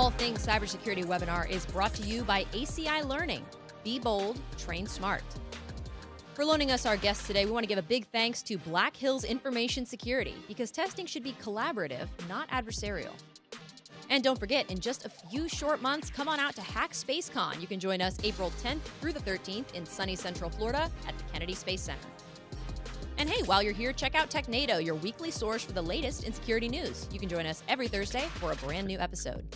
All Things Cybersecurity webinar is brought to you by ACI Learning. Be bold, train smart. For loaning us our guests today, we want to give a big thanks to Black Hills Information Security, because testing should be collaborative, not adversarial. And don't forget, in just a few short months, come on out to Hack SpaceCon. You can join us April 10th through the 13th in sunny Central Florida at the Kennedy Space Center. And hey, while you're here, check out TechNado, your weekly source for the latest in security news. You can join us every Thursday for a brand new episode.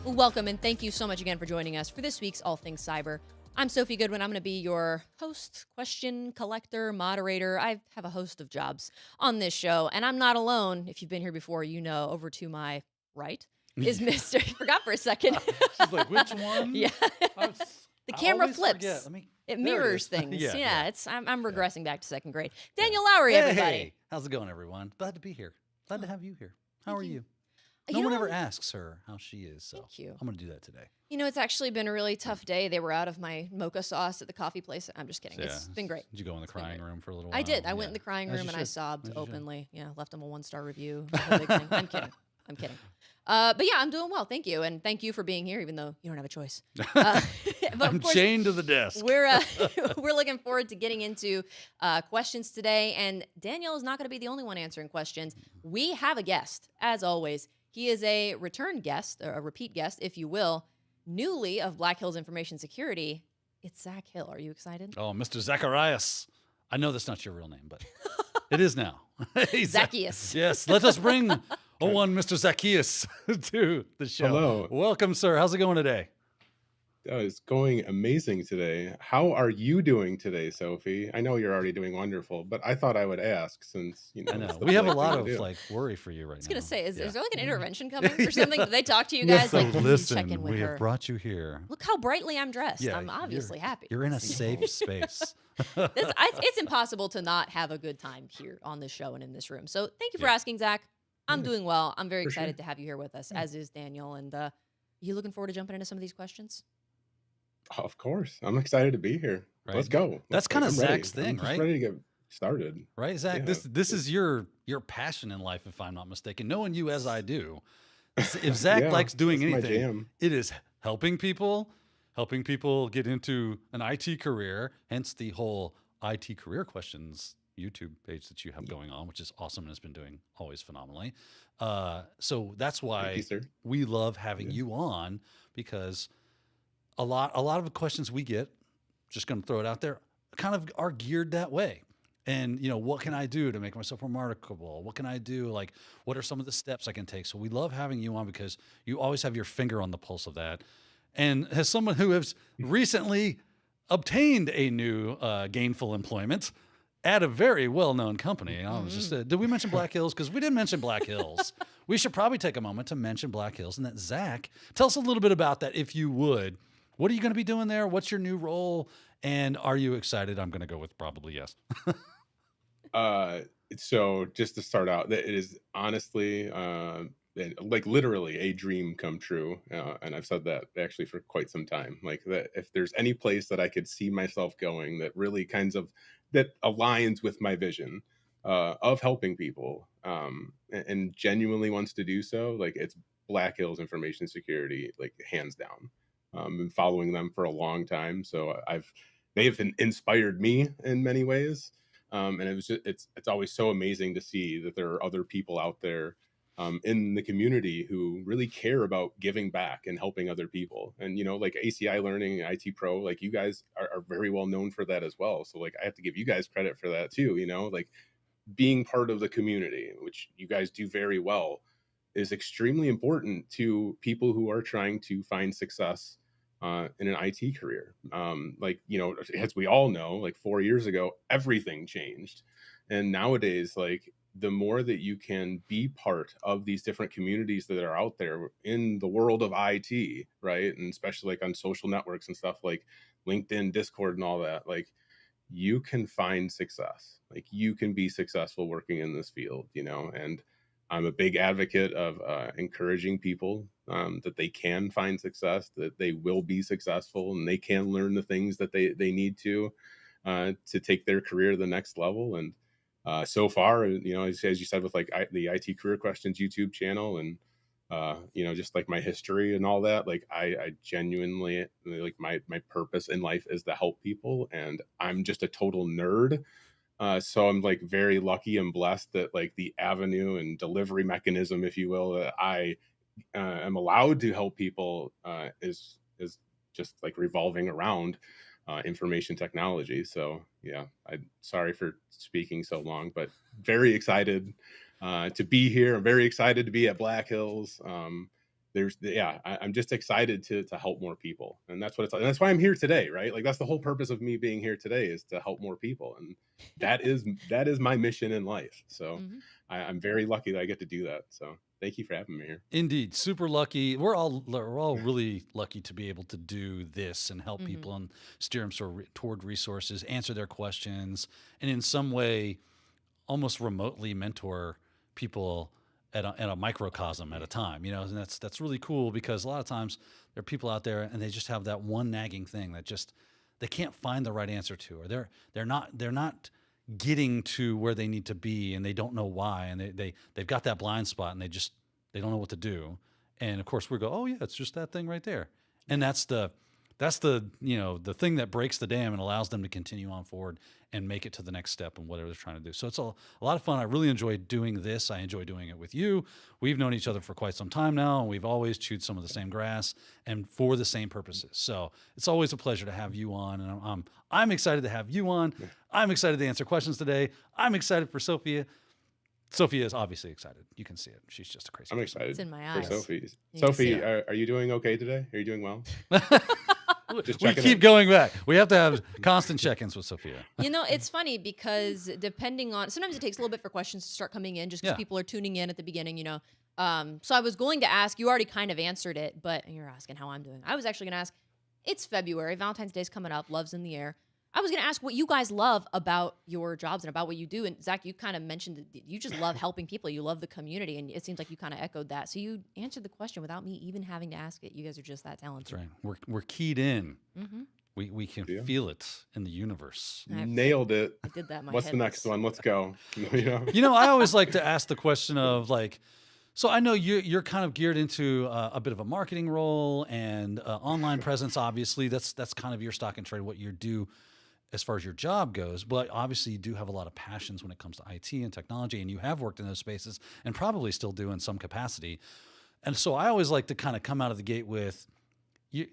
Welcome, and thank you so much again for joining us for this week's All Things Cyber. I'm Sophie Goodwin. I'm going to be your host, question collector, moderator. I have a host of jobs on this show, and I'm not alone. If you've been here before, you know, over to my right is Mr. I forgot for a second. She's like, which one? Yeah. The camera flips. It mirrors things. Yeah. I'm regressing back to second grade. Daniel Lowry, everybody. Hey, how's it going, everyone? Glad to be here. Glad to have you here. How are you? You No know, one ever asks her how she is, so Thank you. I'm going to do that today. You know, it's actually been a really tough day. They were out of my mocha sauce at the coffee place. I'm just kidding. It's been great. Did you go in the crying room for a little while? I did. I went in the crying As room you and I should. sobbed As you should. openly. Yeah, left them a 1-star review. The whole big thing. I'm kidding. I'm kidding. But yeah, I'm doing well. Thank you. And thank you for being here, even though you don't have a choice. But I'm of course, chained to the desk. we're looking forward to getting into questions today. And Daniel is not going to be the only one answering questions. We have a guest, as always. He is a return guest, or a repeat guest, if you will, newly of Black Hills Information Security. It's Zach Hill. Are you excited? Oh, Mr. Zacharias. I know that's not your real name, but it is now. Hey, Zacchaeus. Yes, let us bring one Mr. Zacchaeus to the show. Hello. Welcome, sir. How's it going today? It's going amazing today. How are you doing today, Sophie? I know you're already doing wonderful, but I thought I would ask since, you know, I know. it's the We have a polite lot thing of to do. like worry for you right now. I was going to say, is Yeah. there like an intervention coming or something? Did they talk to you guys? So Like, "You need to check in listen, with we her. have brought you here. Look how brightly I'm dressed. Yeah, I'm obviously happy. You're in a safe space. It's impossible to not have a good time here on this show and in this room. So thank you for Yeah. asking, Zach. I'm doing well. I'm very For excited sure. to have you here with us, as is Daniel. And you looking forward to jumping into some of these questions? Of course. I'm excited to be here. Right. Let's go. That's kinda I'm ready. Zach's thing, I'm just right? ready to get started. Right, Zach? Yeah. This is your passion in life, if I'm not mistaken. Knowing you as I do, if Zach Yeah, likes doing that's my anything, jam. it is helping people get into an IT career, hence the whole IT career questions YouTube page that you have going on, which is awesome and has been doing always phenomenally. So that's Thank why you, sir. we love having Yeah. you on, because a lot of the questions we get, just going to throw it out there, kind of are geared that way. And, you know, what can I do to make myself more marketable? What can I do? Like, what are some of the steps I can take? So we love having you on because you always have your finger on the pulse of that. And as someone who has recently obtained a new gainful employment at a very well-known company, I was just, did we mention Black Hills? Because we didn't mention Black Hills. We should probably take a moment to mention Black Hills. And that, Zach, tell us a little bit about that, if you would. What are you going to be doing there? What's your new role? And are you excited? I'm going to go with probably yes. So just to start out, that it is honestly, like literally a dream come true. And I've said that actually for quite some time. Like, that if there's any place that I could see myself going that really that aligns with my vision of helping people, and genuinely wants to do so, like, it's Black Hills Information Security, like, hands down. Been following them for a long time, so they have inspired me in many ways. And it's always so amazing to see that there are other people out there in the community who really care about giving back and helping other people. And, you know, like ACI Learning, IT Pro, like, you guys are very well known for that as well. So, like, I have to give you guys credit for that too, you know, like, being part of the community, which you guys do very well, is extremely important to people who are trying to find success in an IT career. Like, you know, as we all know, like 4 years ago, everything changed. And nowadays, like, the more that you can be part of these different communities that are out there in the world of IT, right? And especially like on social networks and stuff like LinkedIn, Discord, and all that, like, you can find success. Like, you can be successful working in this field, you know. And I'm a big advocate of encouraging people that they can find success, that they will be successful, and they can learn the things that they need to take their career to the next level. And So far, as you said, with like the IT career questions YouTube channel, and just like my history and all that, like I genuinely, like, my purpose in life is to help people, and I'm just a total nerd. So I'm like very lucky and blessed that like the avenue and delivery mechanism, if you will, that I am allowed to help people is just like revolving around information technology. So yeah, I'm sorry for speaking so long, but very excited to be here. I'm very excited to be at Black Hills. I'm just excited to help more people, and that's what it's like. And that's why I'm here today, right? Like that's the whole purpose of me being here today, is to help more people, and that is my mission in life. So Hmm. I'm very lucky that I get to do that. So thank you for having me here. Indeed, super lucky. We're all really lucky to be able to do this and help Hmm. people and steer them toward resources, answer their questions, and in some way, almost remotely mentor people at a microcosm at a time. And that's really cool, because a lot of times there are people out there and they just have that one nagging thing that just they can't find the right answer to, or they're not getting to where they need to be, and they don't know why, and they've got that blind spot, and they don't know what to do. And of course we go, oh yeah, it's just that thing right there. And that's the the thing that breaks the dam and allows them to continue on forward and make it to the next step and whatever they're trying to do. So it's a lot of fun. I really enjoy doing this. I enjoy doing it with you. We've known each other for quite some time now, and we've always chewed some of the same grass and for the same purposes. So it's always a pleasure to have you on, and I'm excited to have you on. I'm excited to answer questions today. I'm excited for Sophia. Sophia is obviously excited. You can see it. She's just a crazy I'm person. It's excited in my for eyes. Sophie. You can see Sophie, it. are you doing okay today? Are you doing well? Just We checking keep in. going back. We have to have constant check-ins with Sophia. It's funny because depending on, sometimes it takes a little bit for questions to start coming in just because Yeah. people are tuning in at the beginning. So I was going to ask, you already kind of answered it, but you're asking how I'm doing. I was actually going to ask, it's February, Valentine's Day's coming up, love's in the air. I was going to ask what you guys love about your jobs and about what you do. And Zach, you kind of mentioned that you just love helping people. You love the community. And it seems like you kind of echoed that. So you answered the question without me even having to ask it. You guys are just that That's talented. right. We're keyed in. Mm-hmm. We can Yeah. feel it in the universe. Nailed it. I did that in my What's head. the next one? Let's go. I always like to ask the question of like, so I know you're kind of geared into a bit of a marketing role and online presence. Obviously, that's kind of your stock and trade, what you do as far as your job goes. But obviously, you do have a lot of passions when it comes to IT and technology, and you have worked in those spaces and probably still do in some capacity. And so I always like to kind of come out of the gate with you.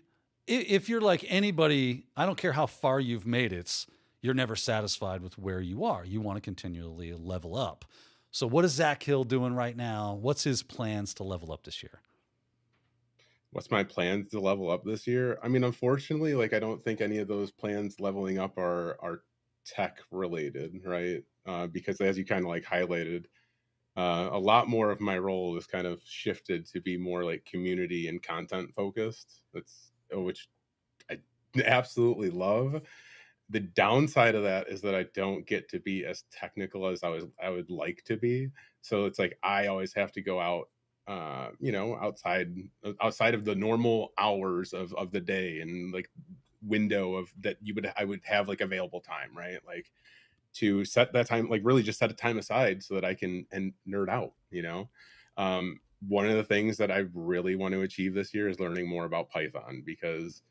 If you're like anybody, I don't care how far you've made it, you're never satisfied with where you are. You want to continually level up. So what is Zach Hill doing right now? What's his plans to level up this year? What's my plans to level up this year? I mean, unfortunately, like I don't think any of those plans leveling up are tech related, right? Because as you kind of like highlighted, a lot more of my role is kind of shifted to be more like community and content focused. Which I absolutely love. The downside of that is that I don't get to be as technical as I would like to be. So it's like I always have to go out, outside of the normal hours of the day, and like window of that I would have like available time, right? Like to set that time, like really just set a time aside so that I can and nerd out. One of the things that I really want to achieve this year is learning more about Python, because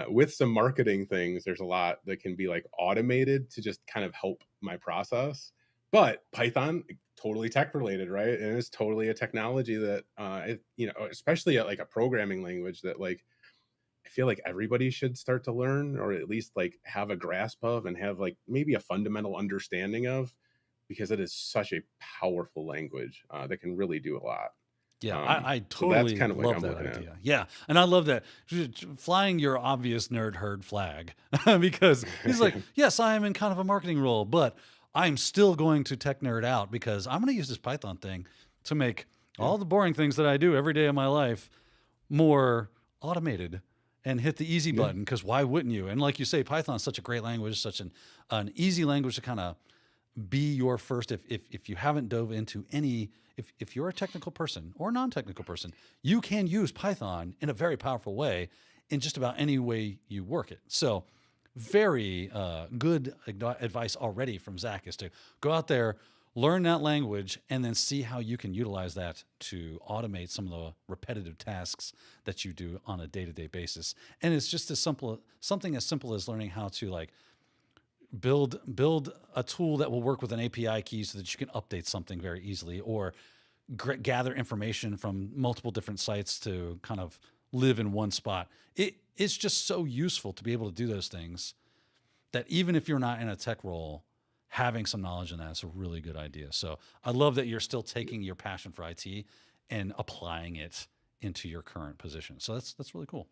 with some marketing things, there's a lot that can be like automated to just kind of help my process. But Python, totally tech related, right? And it's totally a technology that, especially at like a programming language that like I feel like everybody should start to learn, or at least like have a grasp of, and have like maybe a fundamental understanding of, because it is such a powerful language that can really do a lot. Yeah, I So that's totally kind of like love I'm that looking at. idea. Yeah, and I love that flying your obvious nerd herd flag because he's like, yes, I am in kind of a marketing role, but I'm still going to tech nerd out because I'm going to use this Python thing to make Yeah. all the boring things that I do every day of my life more automated and hit the easy Yeah. button, because why wouldn't you? And like you say, Python is such a great language, such an easy language to kind of be your first. If you haven't dove into any, if you're a technical person or non-technical person, you can use Python in a very powerful way in just about any way you work it. So very good advice already from Zach is to go out there, learn that language, and then see how you can utilize that to automate some of the repetitive tasks that you do on a day-to-day basis. And it's just something as simple as learning how to like build a tool that will work with an API key so that you can update something very easily, or gather information from multiple different sites to kind of live in one spot. It's just so useful to be able to do those things that even if you're not in a tech role, having some knowledge in that is a really good idea. So I love that you're still taking your passion for IT and applying it into your current position. So that's really cool.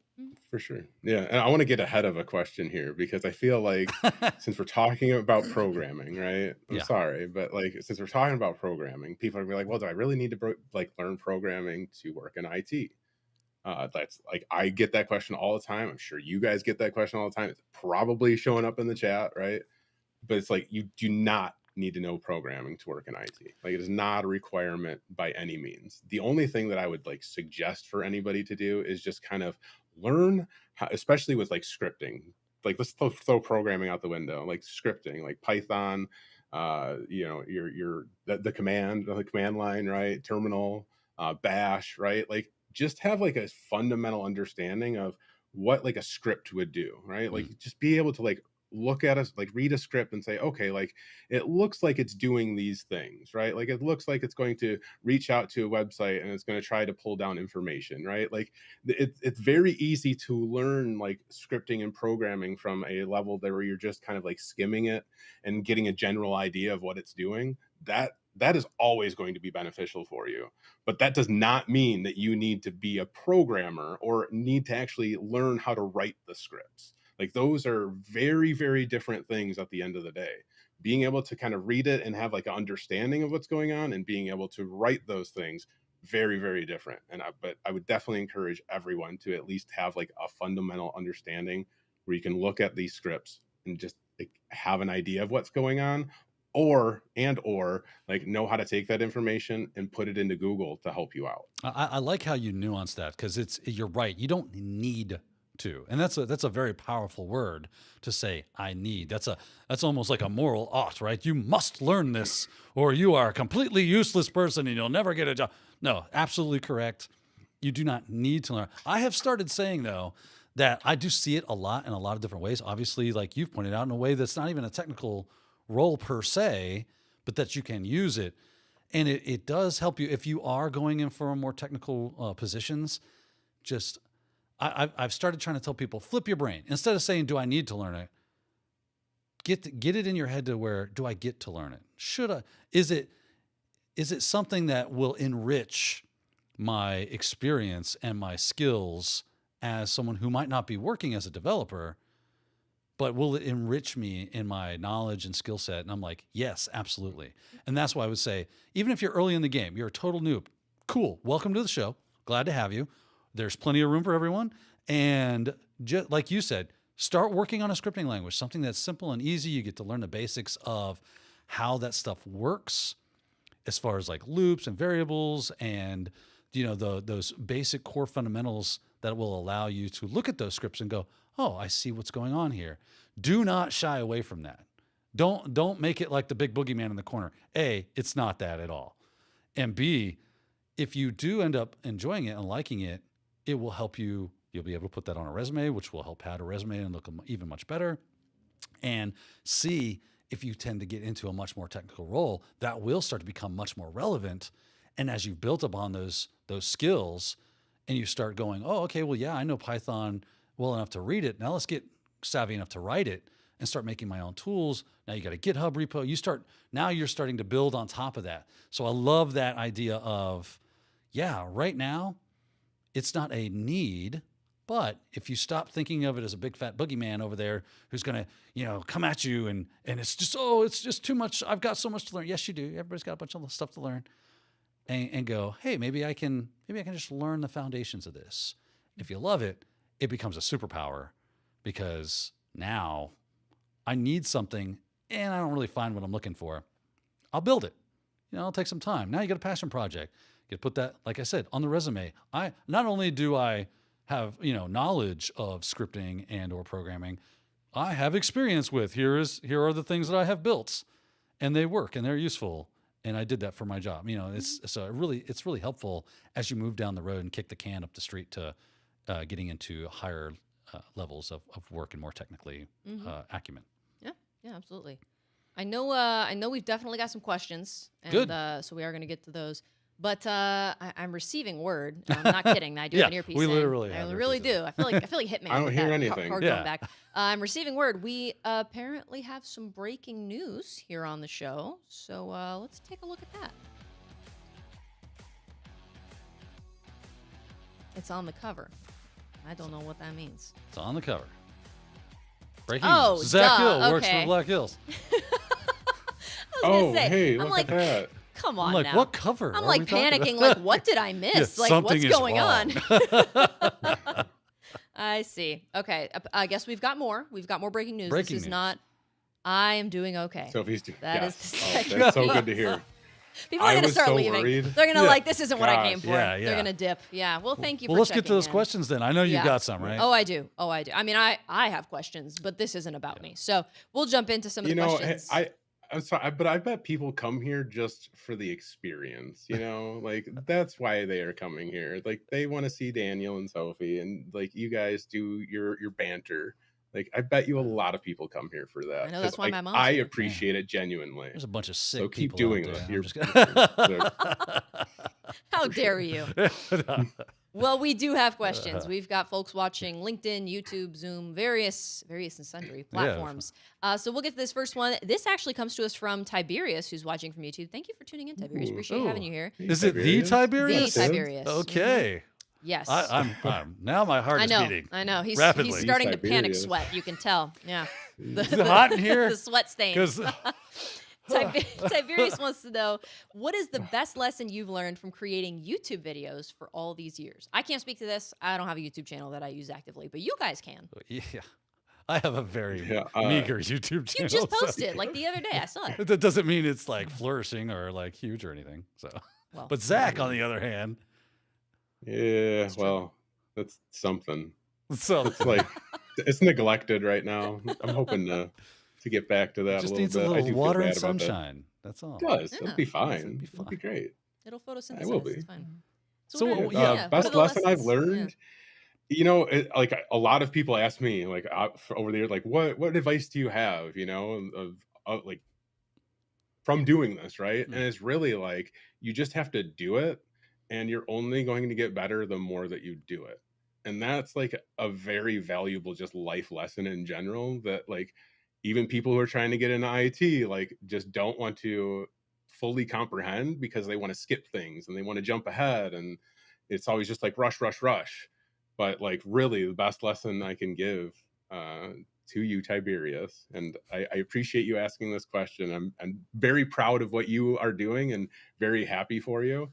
For sure. Yeah. And I want to get ahead of a question here because I feel like since we're talking about programming, right? I'm Yeah. sorry, but like since we're talking about programming, people are gonna be like, well, do I really need to like learn programming to work in IT? That's like, I get that question all the time. I'm sure you guys get that question all the time. It's probably showing up in the chat, right? But it's like, you do not need to know programming to work in IT. Like, it is not a requirement by any means. The only thing that I would like suggest for anybody to do is just kind of learn how, especially with like scripting. Like, let's throw programming out the window. Like scripting, like Python, you know, the command line, right? Terminal, bash, right? Like, just have like a fundamental understanding of what like a script would do, right? Like, just be able to like look at us, like read a script and say, okay, like it looks like it's doing these things, right? Like it looks like it's going to reach out to a website and it's going to try to pull down information, right? Like it's very easy to learn like scripting and programming from a level there where you're just kind of like skimming it and getting a general idea of what it's doing. That is always going to be beneficial for you. But that does not mean that you need to be a programmer or need to actually learn how to write the scripts. Like, those are very, very different things at the end of the day. Being able to kind of read it and have like an understanding of what's going on and being able to write those things, very, very different. But I would definitely encourage everyone to at least have like a fundamental understanding where you can look at these scripts and just like have an idea of what's going on, or like know how to take that information and put it into Google to help you out. I like how you nuance that, because you're right. You don't need to, and that's a very powerful word to say. I need. That's almost like a moral ought, right? You must learn this, or you are a completely useless person and you'll never get a job. No, absolutely correct. You do not need to learn. I have started saying though that I do see it a lot in a lot of different ways. Obviously, like you've pointed out, in a way that's not even a technical role per se, but that you can use it. And it does help you if you are going in for more technical positions. Just I've started trying to tell people, flip your brain. Instead of saying, do I need to learn it? Get it in your head to where, do I get to learn it? Should I? Is it something that will enrich my experience and my skills as someone who might not be working as a developer, but will it enrich me in my knowledge and skill set? And I'm like, yes, absolutely. And that's why I would say, even if you're early in the game, you're a total noob, cool. Welcome to the show. Glad to have you. There's plenty of room for everyone. And just like you said, start working on a scripting language, something that's simple and easy. You get to learn the basics of how that stuff works as far as like loops and variables and, you know, those basic core fundamentals that will allow you to look at those scripts and go, oh, I see what's going on here. Do not shy away from that. Don't make it like the big boogeyman in the corner. A, it's not that at all. And B, if you do end up enjoying it and liking it, it will help you. You'll be able to put that on a resume, which will help pad a resume and look even much better. And C, if you tend to get into a much more technical role, that will start to become much more relevant. And as you've built upon those skills and you start going, oh, okay, well, yeah, I know Python well enough to read it. Now let's get savvy enough to write it and start making my own tools. Now you got a GitHub repo. Now you're starting to build on top of that. So I love that idea of, yeah, right now it's not a need, but if you stop thinking of it as a big fat boogeyman over there who's going to, you know, come at you and it's just too much. I've got so much to learn. Yes, you do. Everybody's got a bunch of stuff to learn. And go, hey, maybe I can just learn the foundations of this. If you love it, it becomes a superpower, because now I need something and I don't really find what I'm looking for. I'll build it. You know, I'll take some time. Now you got a passion project. You put that, like I said, on the resume. Not only do I have, you know, knowledge of scripting and or programming, I have experience with. Here are the things that I have built, and they work and they're useful. And I did that for my job. You know, it's really helpful as you move down the road and kick the can up the street to getting into higher levels of work and more technically acumen. Yeah, yeah, absolutely. I know we've definitely got some questions, and Good. So we are going to get to those. But I'm receiving word. I'm not kidding. I do have an earpiece. we in. literally I have really earpieces. do. I feel like Hitman. I don't with hear that anything. Card Yeah. going back. I'm receiving word. We apparently have some breaking news here on the show. So let's take a look at that. It's on the cover. I don't know what that means. It's on the cover. Breaking Oh, news. Zach duh, Hill works okay. for Black Hills. I was gonna say, hey, I'm look like, at that. come on I'm like, now. what cover? I'm are like we talking panicking, about? like, what did I miss? Yeah, Like, something what's is going on? wrong. I see. Okay, I guess we've got more. We've got more breaking news. Breaking This is news. not. I am doing okay. Sophie's doing. That is yes. the Oh, second that's so piece. good to hear. People are I gonna was start so leaving. worried. They're gonna Yeah. like, this isn't what I came Gosh. for. Yeah, They're yeah. gonna dip. Yeah. Well, thank you. Well, for let's get to checking those in. questions then. I know you Yeah. got some, right? Oh, I do. I mean, I have questions, but this isn't about me. So we'll jump into some of the questions. I'm sorry, but I bet people come here just for the experience. Like that's why they are coming here. Like they want to see Daniel and Sophie, and like you guys do your banter. Like I bet you a lot of people come here for that. I know, that's 'cause, why like, my mom's I here. appreciate it genuinely. There's a bunch of sick So keep people doing out that. there. I'm You're- just kidding. How dare you? Well, we do have questions. We've got folks watching LinkedIn, YouTube, Zoom, various and sundry platforms. So we'll get to this first one. This actually comes to us from Tiberius, who's watching from YouTube. Thank you for tuning in, Tiberius. Appreciate having you here. Is it the Tiberius? The Tiberius. Okay. Yes. I'm now my heart is beating. I know. He's rapidly. starting to panic Tiberius. sweat. You can tell. Yeah. Is it hot in here? The sweat stain. Because Tiberius wants to know, what is the best lesson you've learned from creating YouTube videos for all these years? I can't speak to this. I don't have a YouTube channel that I use actively, but you guys can. yeah, I have a very Yeah, meager YouTube channel. You just so- posted like the other day. I saw it. That doesn't mean it's like flourishing or like huge or anything. So, Well, but Zach, on the other hand, Yeah, true. well, that's something. so It's like it's neglected right now. I'm hoping to get back to that just a little needs bit. a I little do feel water and bad about that. sunshine. That's all. It does. Yeah. It'll be It'll fine. be It'll be fine. great. It'll photosynthesize. I will be. It's fine. So what are- what- yeah, what are Best the lesson I've lessons? learned. Like a lot of people ask me, like over the years, like what advice do you have? Of like from doing this, right? Mm. And it's really like you just have to do it, and you're only going to get better the more that you do it. And that's like a very valuable just life lesson in general, that like even people who are trying to get into IT like just don't want to fully comprehend because they want to skip things and they want to jump ahead, and it's always just like rush. But like really the best lesson I can give to you, Tiberius, and I appreciate you asking this question. I'm very proud of what you are doing and very happy for you,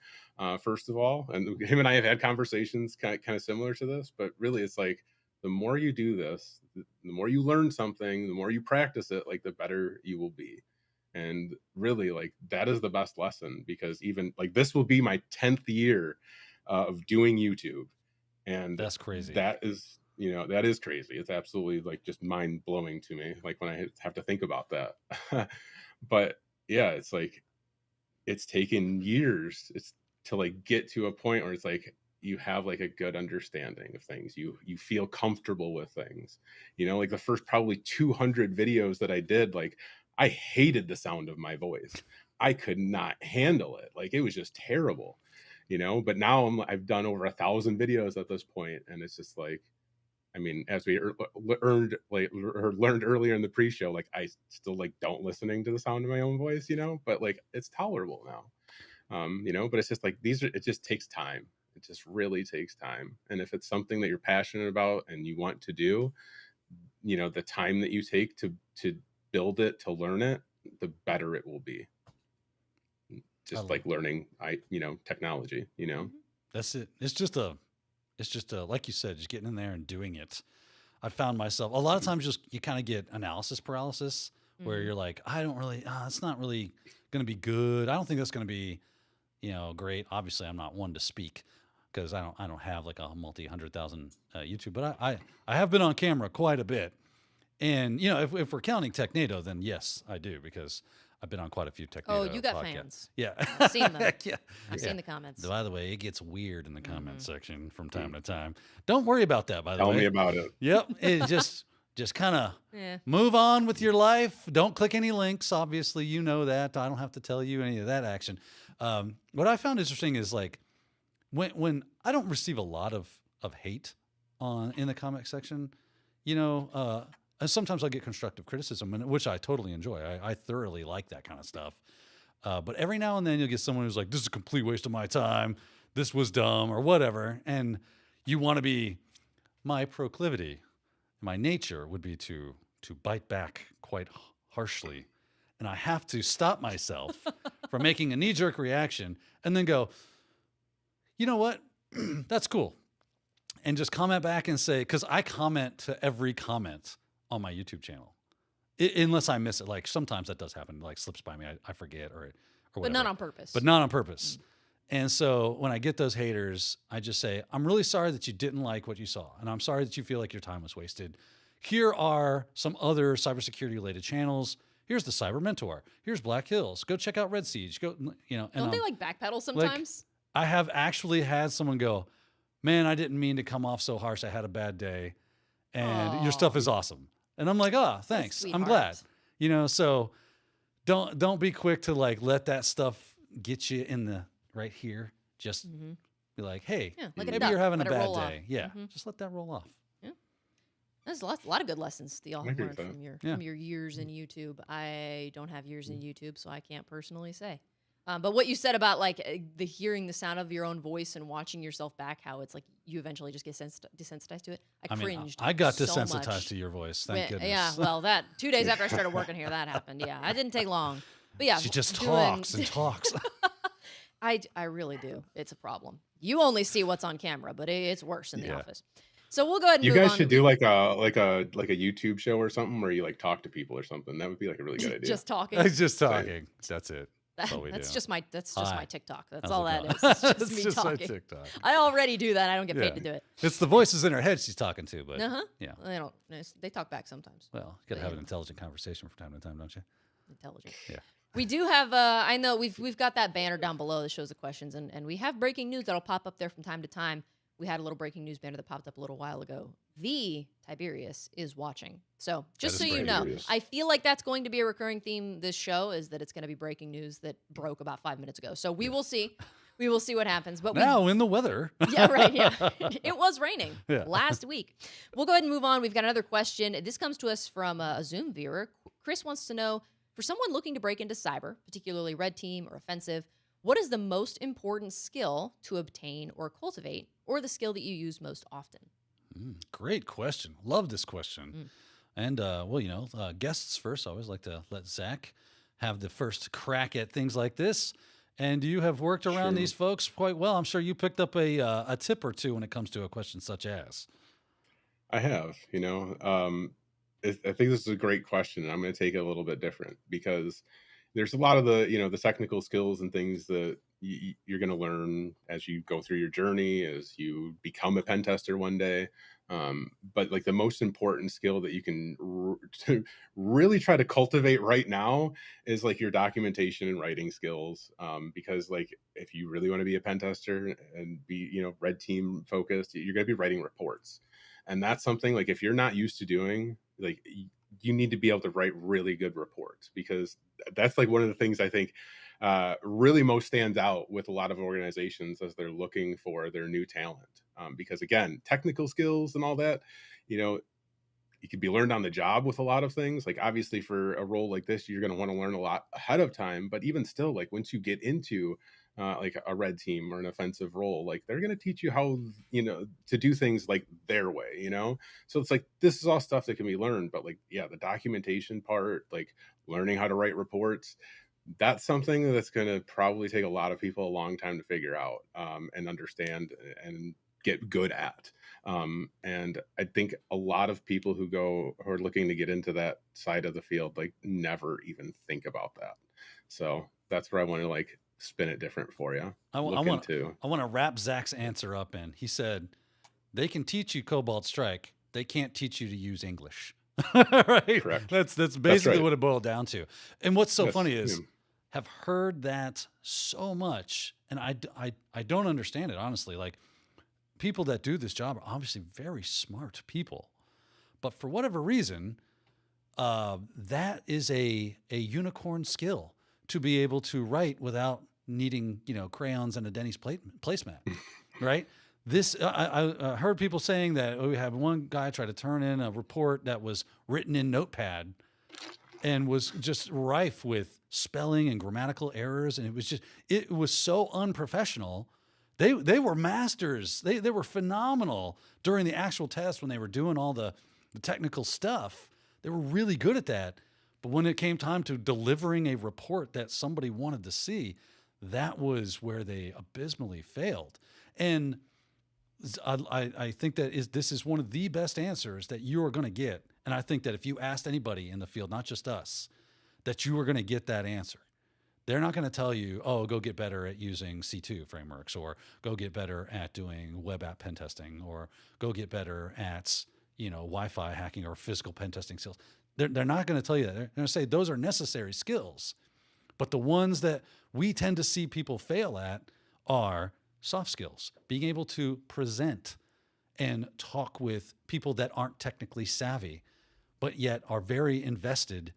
first of all. And him and I have had conversations kind of similar to this, but really it's like the more you do this, the more you learn something, the more you practice it, like the better you will be. And really like that is the best lesson, because even like this will be my 10th year of doing YouTube. And That's crazy. that is crazy. It's absolutely like just mind blowing to me, like when I have to think about that. But yeah, it's like it's taken years to like get to a point where it's like you have like a good understanding of things. You feel comfortable with things. Like the first probably 200 videos that I did, like I hated the sound of my voice. I could not handle it. Like it was just terrible. But now I've done over 1,000 videos at this point, and it's just like, I mean, as we learned earlier in the pre-show, like I still like don't listening to the sound of my own voice, but like it's tolerable now, but it's just like it just takes time. It just really takes time. And if it's something that you're passionate about and you want to do, the time that you take to build it, to learn it, the better it will be. Just like learning, technology, That's it. It's just a like you said, just getting in there and doing it. I found myself a lot of times you kind of get analysis paralysis, where you're like, I don't really, it's not really going to be good. I don't think that's going to be, great. Obviously, I'm not one to speak because I don't have like a multi 100,000 YouTube, but I have been on camera quite a bit, And if we're counting Technado, then yes, I do, because I've been on quite a few Technado. Oh, you got podcasts. fans. Yeah, I've seen them. yeah. I've seen the comments. By the way, it gets weird in the comment section from time to time. Don't worry about that. By the way, Tell me about it. Yep, it just kind of Yeah. move on with your life. Don't click any links. Obviously, you know that. I don't have to tell you any of that action. What I found interesting is like when I don't receive a lot of hate in the comment section, and sometimes I get constructive criticism, which I totally enjoy. I thoroughly like that kind of stuff. But every now and then you'll get someone who's like, "This is a complete waste of my time. This was dumb," or whatever. And you want to be, my proclivity, my nature would be to bite back quite harshly. And I have to stop myself from making a knee-jerk reaction and then go, "You know what? That's cool." And just comment back and say, because I comment to every comment on my YouTube channel, unless I miss it. Like sometimes that does happen, like slips by me, I forget or whatever. But not on purpose. But not on purpose. And so when I get those haters, I just say, "I'm really sorry that you didn't like what you saw, and I'm sorry that you feel like your time was wasted. Here are some other cybersecurity related channels. Here's the Cyber Mentor. Here's Black Hills. Go check out Red Siege. Go, And Don't they like backpedal sometimes? I have actually had someone go, "Man, I didn't mean to come off so harsh. I had a bad day, and your stuff is awesome." And I'm like, "Oh, thanks. I'm glad." So don't be quick to like let that stuff get you in the right here. Just be like, "Hey, like a maybe duck. you're having Let a it bad roll off." day. Yeah, just let that roll off." There's a lot of good lessons that y'all I have agree learned with from your years in YouTube. I don't have years in YouTube, so I can't personally say. But what you said about like the hearing the sound of your own voice and watching yourself back, how it's like you eventually just get desensitized to it. I cringed. I got so desensitized much. to your voice. Thank goodness. Yeah, well, that 2 days after I started working here, that happened. Yeah, it didn't take long. But yeah, She just talks and talks. I really do. It's a problem. You only see what's on camera, but it's worse in the Yeah. office. So we'll go ahead and You move guys on. should do like a YouTube show or something where you like talk to people or something. That would be like a really good idea. just talking. It's just talking. That's it. That's all we That's do. just my TikTok. That's How's all it that going? is. It's just It's me just my talking. TikTok. I already do that. I don't get paid Yeah. to do it. It's the voices in her head she's talking to, but yeah. They don't. They talk back sometimes. Well, you got to have an intelligent conversation from time to time, don't you? Intelligent. Yeah. We do have. I know we've got that banner down below that shows the questions, and we have breaking news that'll pop up there from time to time. We had a little breaking news banner that popped up a little while ago. The Tiberius is watching. So just so you know, Tiberius. I feel like that's going to be a recurring theme this show, is that it's going to be breaking news that broke about 5 minutes ago. So we will see. We will see what happens. But Now in the weather. yeah, right. Yeah. It was raining Yeah. last week. We'll go ahead and move on. We've got another question. This comes to us from a Zoom viewer. Chris wants to know, for someone looking to break into cyber, particularly red team or offensive, what is the most important skill to obtain or cultivate, or the skill that you use most often? Great question. Love this question. And, guests first. I always like to let Zach have the first crack at things like this. And you have worked around these folks quite well. I'm sure you picked up a tip or two when it comes to a question such as. I have, I think this is a great question. And I'm going to take it a little bit different because there's a lot of the technical skills and things that you're going to learn as you go through your journey, as you become a pen tester one day. But like the most important skill that you can really try to cultivate right now is like your documentation and writing skills. Because like if you really want to be a pen tester and be, red team focused, you're going to be writing reports. And that's something like if you're not used to doing, like you need to be able to write really good reports, because that's like one of the things I think really most stands out with a lot of organizations as they're looking for their new talent. Because again, technical skills and all that, it can be learned on the job with a lot of things. Like obviously for a role like this, you're going to want to learn a lot ahead of time, but even still, like once you get into like a red team or an offensive role, like they're going to teach you how, to do things like their way, So it's like, this is all stuff that can be learned, but like, yeah, the documentation part, like learning how to write reports, that's something that's going to probably take a lot of people a long time to figure out and understand and get good at. And I think a lot of people who are looking to get into that side of the field, like never even think about that. So that's where I want to like spin it different for you. I want to wrap Zach's answer up in. He said, they can teach you Cobalt Strike. They can't teach you to use English. Right? Correct. That's That's basically right. what it boiled down to. And what's so Yes. funny Yeah. is have heard that so much, and I don't understand it honestly. Like people that do this job are obviously very smart people, but for whatever reason, that is a unicorn skill to be able to write without needing crayons and a Denny's placemat, right? This I heard people saying that we had one guy try to turn in a report that was written in Notepad and was just rife with spelling and grammatical errors, and it was so unprofessional. They were masters. They were phenomenal during the actual test when they were doing all the technical stuff. They were really good at that. But when it came time to delivering a report that somebody wanted to see, that was where they abysmally failed. And I think this is one of the best answers that you are going to get. And I think that if you asked anybody in the field, not just us, that you are going to get that answer. They're not going to tell you, oh, go get better at using C2 frameworks, or go get better at doing web app pen testing, or go get better at Wi-Fi hacking or physical pen testing skills. They're not going to tell you that. They're going to say those are necessary skills, but the ones that we tend to see people fail at are soft skills, being able to present and talk with people that aren't technically savvy, but yet are very invested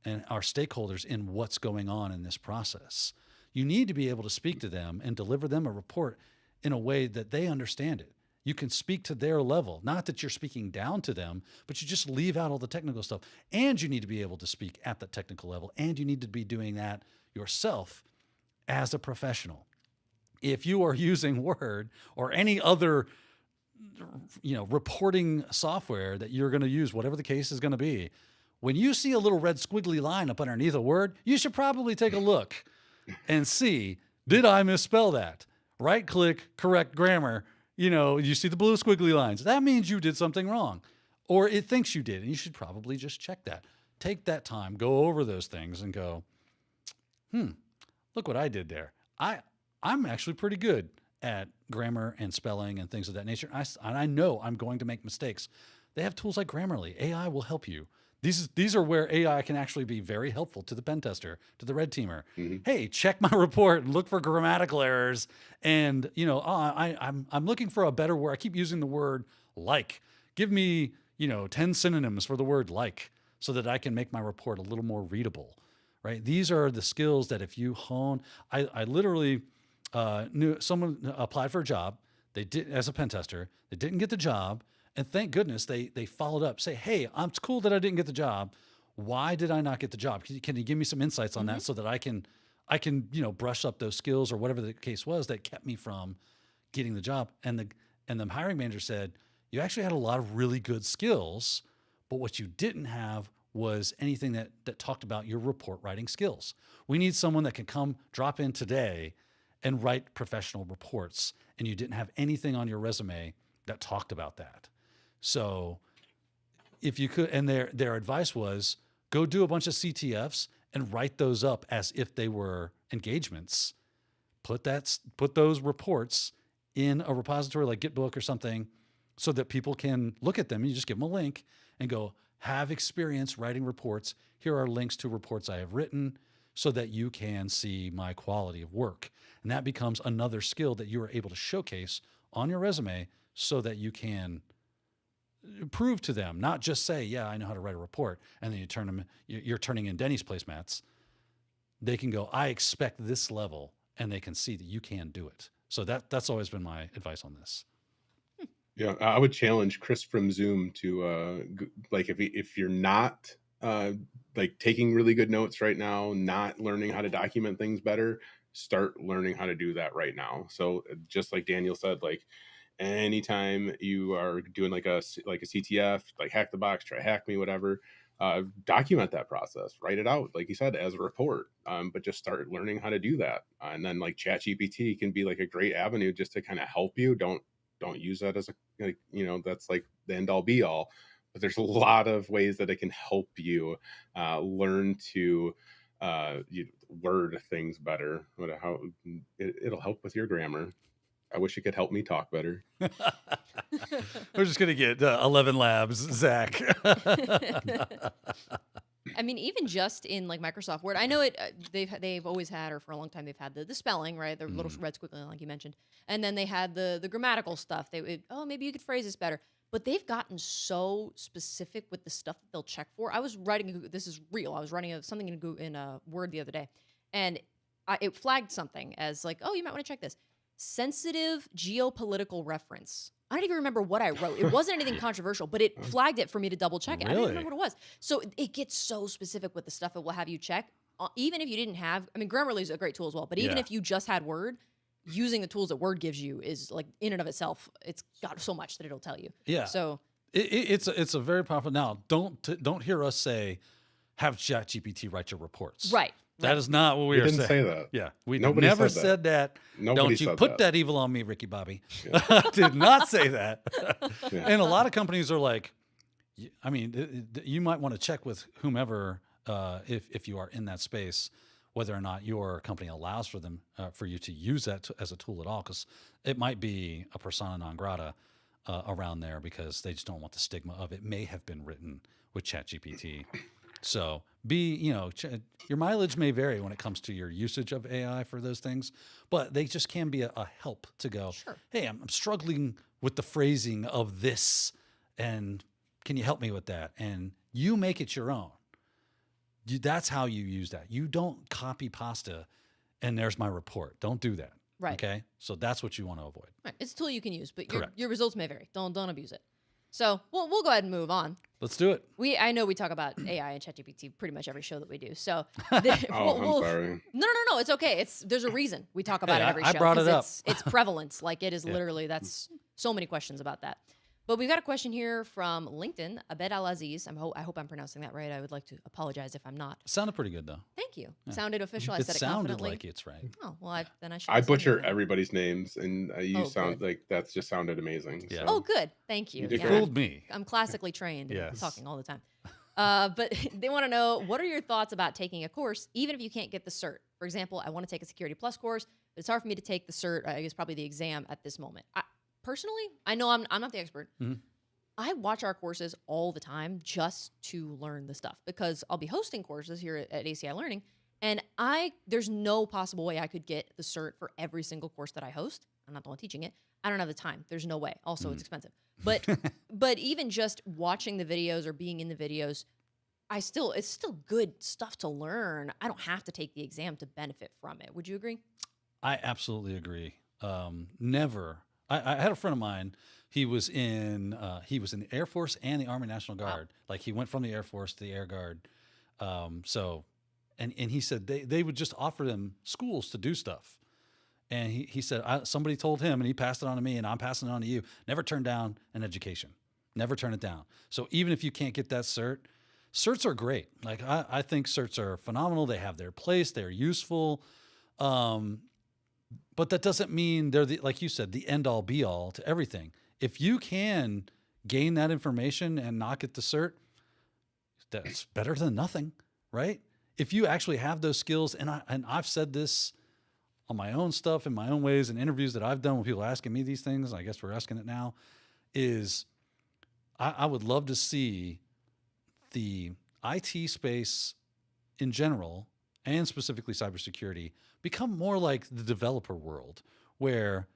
and are stakeholders in what's going on in this process. You need to be able to speak to them and deliver them a report in a way that they understand it. You can speak to their level, not that you're speaking down to them, but you just leave out all the technical stuff. And you need to be able to speak at the technical level, and you need to be doing that yourself as a professional. If you are using Word or any other reporting software that you're going to use, whatever the case is going to be, when you see a little red squiggly line up underneath a word, you should probably take a look and see, did I misspell that? Right click, correct grammar. You see the blue squiggly lines. That means you did something wrong, or it thinks you did, and you should probably just check that. Take that time, go over those things and go, look what I did there. I'm actually pretty good at grammar and spelling and things of that nature. I know I'm going to make mistakes. They have tools like Grammarly. AI will help you. These are where AI can actually be very helpful to the pen tester, to the red teamer. Hmm. Hey, check my report and look for grammatical errors. And I'm looking for a better word. I keep using the word like. Give me 10 synonyms for the word like, so that I can make my report a little more readable. Right? These are the skills that if you hone. I literally knew someone applied for a job. They did as a pen tester. They didn't get the job. And thank goodness they followed up, say, hey, it's cool that I didn't get the job. Why did I not get the job? Can you give me some insights on that so that I can brush up those skills or whatever the case was that kept me from getting the job? And the hiring manager said, you actually had a lot of really good skills, but what you didn't have was anything that talked about your report writing skills. We need someone that can come drop in today and write professional reports, and you didn't have anything on your resume that talked about that. So if you could, and their advice was, go do a bunch of CTFs and write those up as if they were engagements. Put those reports in a repository like Gitbook or something, so that people can look at them. You just give them a link and go, have experience writing reports. Here are links to reports I have written, so that you can see my quality of work. And that becomes another skill that you are able to showcase on your resume, so that you can prove to them, not just say, yeah, I know how to write a report, and then you're turning in Denny's placemats. They can go, I expect this level, and they can see that you can do it. So that's always been my advice on this. Yeah, I would challenge Chris from Zoom to like if you're not like taking really good notes right now, not learning how to document things better, start learning how to do that right now. So just like Daniel said, like anytime you are doing like a CTF, like hack the box, try hack me, whatever, document that process, write it out, like you said, as a report. But just start learning how to do that, and then like ChatGPT can be like a great avenue just to kind of help you. Don't use that as that's like the end all be all, but there's a lot of ways that it can help you learn to word things better. It'll help with your grammar. I wish it could help me talk better. We're just gonna get 11 Labs, Zach. I mean, even just in like Microsoft Word, I know it. They've always had, or for a long time, they've had the spelling, right? The little red squiggly line, like you mentioned, and then they had the grammatical stuff. They would, oh, maybe you could phrase this better. But they've gotten so specific with the stuff that they'll check for. I was writing, this is real. I was writing something in Word the other day, and it flagged something as like, oh, you might want to check this sensitive geopolitical reference. I don't even remember what I wrote. It wasn't anything controversial, but it flagged it for me to double check it. I don't even remember what it was. So it gets so specific with the stuff it will have you check. Even if you didn't have, I mean, Grammarly is a great tool as well, but even if you just had Word, using the tools that Word gives you is like in and of itself, it's got so much that it'll tell you. Yeah. So it's a very powerful. Now, don't hear us say, have ChatGPT write your reports. Right. That is not what we are saying. Didn't say that. Yeah, we Nobody never said that. Nobody Don't you said put that evil on me, Ricky Bobby. Did not say that. And a lot of companies are like, I mean, you might want to check with whomever if you are in that space, whether or not your company allows for you to use that as a tool at all, because it might be a persona non grata around there because they just don't want the stigma of it may have been written with ChatGPT. So your mileage may vary when it comes to your usage of AI for those things, but they just can be a help to go, sure. Hey, I'm struggling with the phrasing of this, and can you help me with that? And you make it your own. That's how you use that. You don't copy pasta and there's my report. Don't do that. Right. Okay. So that's what you want to avoid. Right. It's a tool you can use, but Correct. your results may vary. Don't abuse it. So we'll go ahead and move on. Let's do it. I know we talk about AI and ChatGPT pretty much every show that we do. So I'm sorry. No. It's okay. There's a reason we talk about it every show. I brought it up. It's prevalence. Like it is literally, that's so many questions about that. But we've got a question here from LinkedIn, Abed Al-Aziz. I hope I'm pronouncing that right. I would like to apologize if I'm not. Sounded pretty good, though. Thank you. Sounded official. I It said it sounded confidently. like it's right. Oh, well, then I should. I butcher everybody's names, and you sound good. like that's just sounded amazing. Yeah. So. Oh, good. Thank you. You did You great. fooled me. I'm classically trained in Yes. talking all the time. But they want to know, what are your thoughts about taking a course, even if you can't get the cert? For example, I want to take a Security Plus course, but it's hard for me to take the cert, I guess probably the exam at this moment. Personally, I know I'm not the expert. Mm-hmm. I watch our courses all the time just to learn the stuff, because I'll be hosting courses here at ACI Learning, and there's no possible way I could get the cert for every single course that I host. I'm not the one teaching it. I don't have the time. There's no way. Also, it's expensive. But even just watching the videos or being in the videos, it's still good stuff to learn. I don't have to take the exam to benefit from it. Would you agree? I absolutely agree. Never. I had a friend of mine. He was in the Air Force and the Army National Guard. Wow. Like he went from the Air Force to the Air Guard. And he said they would just offer them schools to do stuff. And he said somebody told him, and he passed it on to me, and I'm passing it on to you. Never turn down an education. Never turn it down. So even if you can't get that cert, certs are great. Like I think certs are phenomenal. They have their place. They're useful. But that doesn't mean they're like you said, the end all be all to everything. If you can gain that information and not get the cert, that's better than nothing, right? If you actually have those skills, and I've said this on my own stuff in my own ways in interviews that I've done when people are asking me these things, I guess we're asking it now, is I would love to see the IT space in general, and specifically cybersecurity, become more like the developer world, where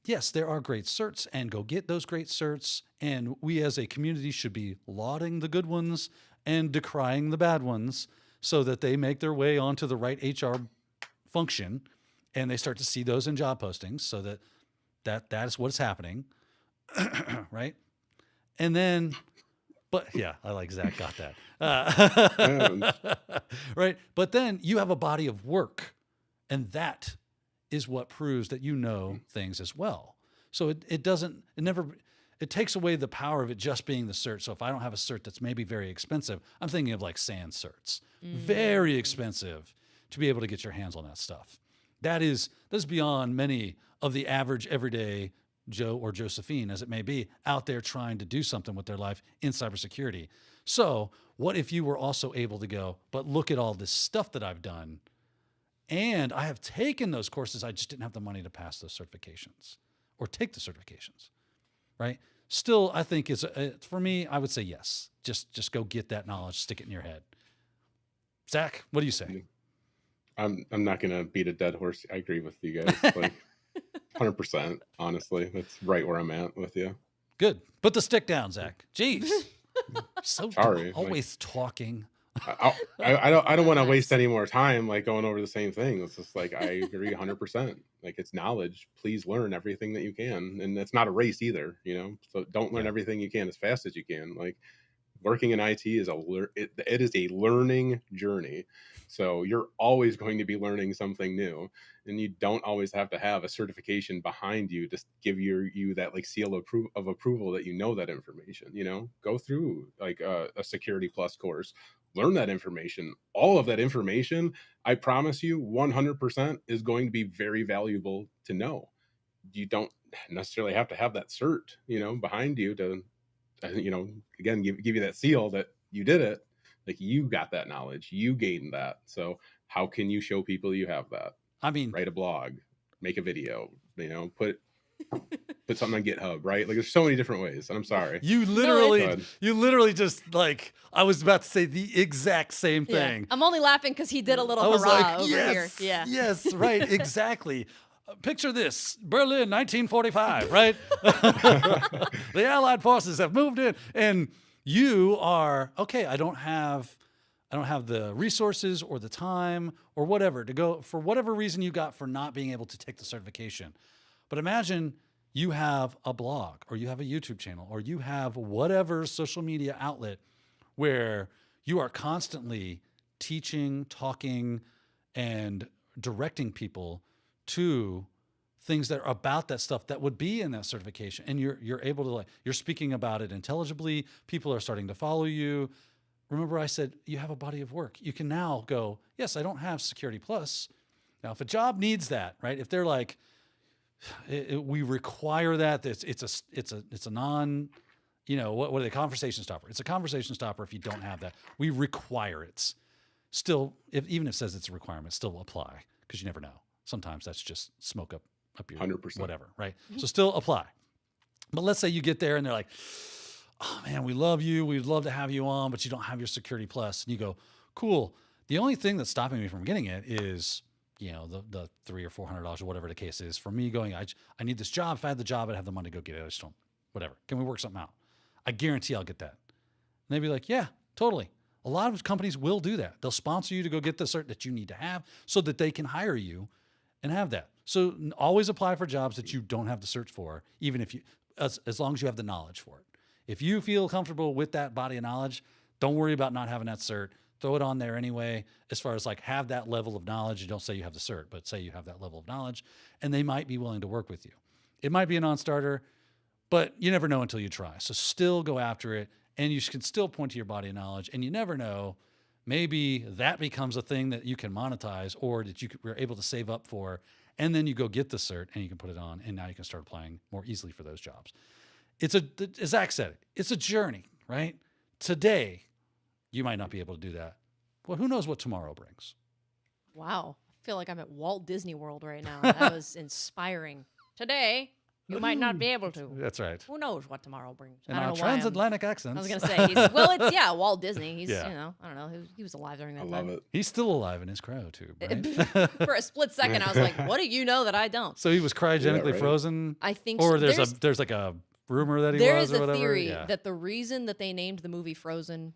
yes, there are great certs, and go get those great certs. And we as a community should be lauding the good ones and decrying the bad ones so that they make their way onto the right HR function and they start to see those in job postings so that is what's happening. Right. And then, but yeah, I like Zach got that. Right. But then you have a body of work, and that is what proves that you know things as well. So it takes away the power of it just being the cert. So if I don't have a cert that's maybe very expensive, I'm thinking of like SAN certs, very expensive to be able to get your hands on that stuff. That's beyond many of the average everyday Joe or Josephine, as it may be, out there trying to do something with their life in cybersecurity. So what if you were also able to go, but look at all this stuff that I've done And I have taken those courses. I just didn't have the money to pass those certifications or take the certifications, right? Still, I think for me, I would say yes. Just go get that knowledge, stick it in your head. Zach, what do you say? I'm not gonna beat a dead horse. I agree with you guys, like 100%. Honestly, that's right where I'm at with you. Good. Put the stick down, Zach. Jeez, so Sorry, always talking. I don't want to waste any more time like going over the same thing. It's just like I agree 100%. Like it's knowledge. Please learn everything that you can, and it's not a race either. So don't learn everything you can as fast as you can. Like working in IT is it is a learning journey. So you're always going to be learning something new, and you don't always have to have a certification behind you to give you that like seal of approval that that information. Go through like a Security Plus course, learn that information. All of that information, I promise you, 100% is going to be very valuable to know. You don't necessarily have to have that cert, behind you to again, give you that seal that you did it. Like you got that knowledge, you gained that. So how can you show people you have that? I mean, write a blog, make a video, put something on GitHub, right? Like there's so many different ways. And I'm sorry. You literally just like, I was about to say the exact same thing. Yeah. I'm only laughing because he did a little hurrah over here. Yeah. Yes, right, exactly. Picture this, Berlin, 1945, right? The Allied forces have moved in, and you are, okay, I don't have the resources or the time or whatever to go, for whatever reason you got for not being able to take the certification. But imagine you have a blog or you have a YouTube channel or you have whatever social media outlet where you are constantly teaching, talking, and directing people to things that are about that stuff that would be in that certification. And you're able to you're speaking about it intelligibly. People are starting to follow you. Remember I said, you have a body of work. You can now go, yes, I don't have Security Plus. Now, if a job needs that, right? If they're like, we require that, it's a non, what are they, conversation stopper. It's a conversation stopper if you don't have that. We require it. Still, even if it says it's a requirement, still apply, because you never know. Sometimes that's just smoke up your 100%. whatever, right? So still apply. But let's say you get there and they're like, oh man, we love you. We'd love to have you on, but you don't have your Security Plus. And you go, cool. The only thing that's stopping me from getting it is, the $300 or $400 or whatever the case is for me going, I need this job. If I had the job, I'd have the money to go get it. I just don't, whatever. Can we work something out? I guarantee I'll get that. And they'd be like, yeah, totally. A lot of companies will do that. They'll sponsor you to go get the cert that you need to have so that they can hire you and have that. So always apply for jobs that you don't have the cert for, even if as long as you have the knowledge for it. If you feel comfortable with that body of knowledge, don't worry about not having that cert. Throw it on there anyway, as far as have that level of knowledge. You don't say you have the cert, but say you have that level of knowledge, and they might be willing to work with you. It might be a non-starter, but you never know until you try. So still go after it, and you can still point to your body of knowledge, and you never know. Maybe that becomes a thing that you can monetize or that you were able to save up for, and then you go get the cert and you can put it on, and now you can start applying more easily for those jobs. As Zach said, it's a journey, right? Today, you might not be able to do that. Well, who knows what tomorrow brings? Wow. I feel like I'm at Walt Disney World right now. That was inspiring. Today, you might not be able to. That's right. Who knows what tomorrow brings? In our transatlantic accents. I was going to say, it's Walt Disney. He's, I don't know, he was alive during that time. I love it. He's still alive in his cryotube, right? For a split second, I was like, what do you know that I don't? So he was cryogenically frozen? I think so. Or there's like a rumor that he was or whatever? There is a theory that the reason that they named the movie Frozen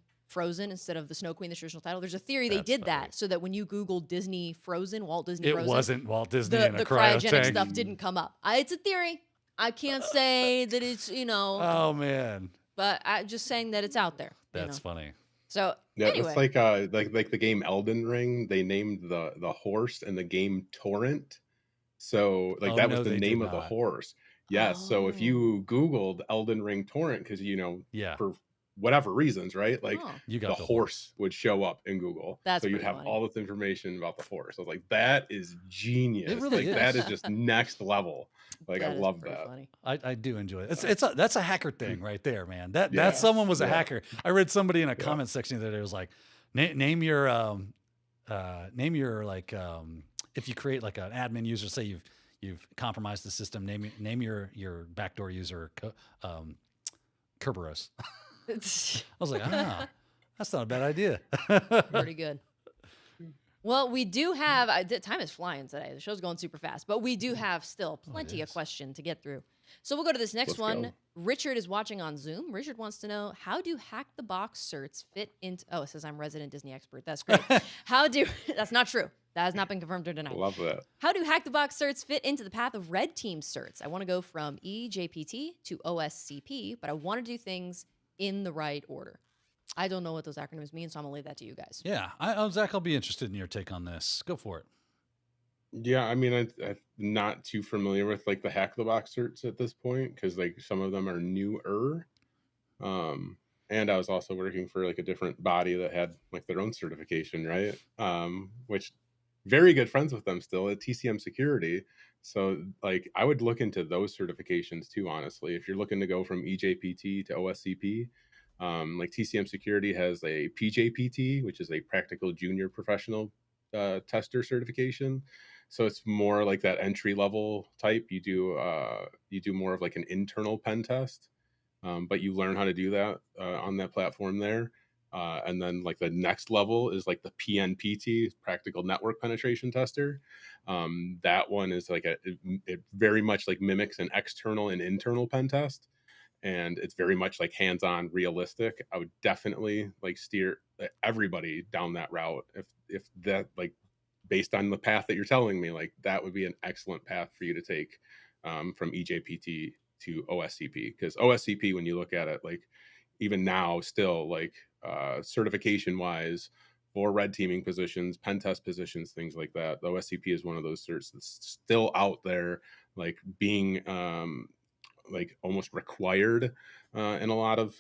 instead of the Snow Queen, the traditional title. There's a theory they did that so that when you Google Disney Frozen, Walt Disney Frozen, it wasn't Walt Disney in a the cryogenic tank. Stuff didn't come up. It's a theory. I can't say that it's Oh man! But I'm just saying that it's out there. That's funny. So yeah, anyway. It's like the game Elden Ring. They named the horse in the game Torrent. So that was the name of the horse. Yes. Oh. So if you Googled Elden Ring Torrent, because for whatever reasons, right? You got the horse would show up in Google. So you'd have all this information about the horse. I was like, that is genius. It really is. That is just next level. I love that. Funny. I do enjoy it. That's a hacker thing right there, man. That someone was a hacker. I read somebody in a comment section that it was like, name your if you create like an admin user, say you've compromised the system, name your backdoor user Kerberos. I was like, that's not a bad idea. Pretty good. Well, we do have, time is flying today. The show's going super fast, but we do have still plenty of question to get through. So we'll go to this next Let's one. go. Richard is watching on Zoom. Richard wants to know, how do Hack the Box certs fit into, oh, it says I'm resident Disney expert. That's great. That's not true. That has not been confirmed or denied. Love that. How do Hack the Box certs fit into the path of red team certs? I want to go from EJPT to OSCP, but I want to do things in the right order. I don't know what those acronyms mean, so I'm going to leave that to you guys. Yeah. Zach, I'll be interested in your take on this. Go for it. Yeah, I mean, I'm not too familiar with like the Hack the Box certs at this point because like some of them are newer. And I was also working for like a different body that had like their own certification, right? Which very good friends with them still at TCM Security. So like I would look into those certifications too, honestly. If you're looking to go from EJPT to OSCP, like TCM Security has a PJPT, which is a practical junior professional tester certification. So it's more like that entry level type. You do more of like an internal pen test, but you learn how to do that on that platform there. And then like the next level is like the PNPT, practical network penetration tester. That one is like it very much like mimics an external and internal pen test. And it's very much like hands-on realistic. I would definitely like steer everybody down that route. If that like based on the path that you're telling me, like that would be an excellent path for you to take from EJPT to OSCP. Because OSCP, when you look at it, like even now still like certification wise for red teaming positions, pen test positions, things like that, the OSCP is one of those certs that's still out there, like being like almost required in a lot of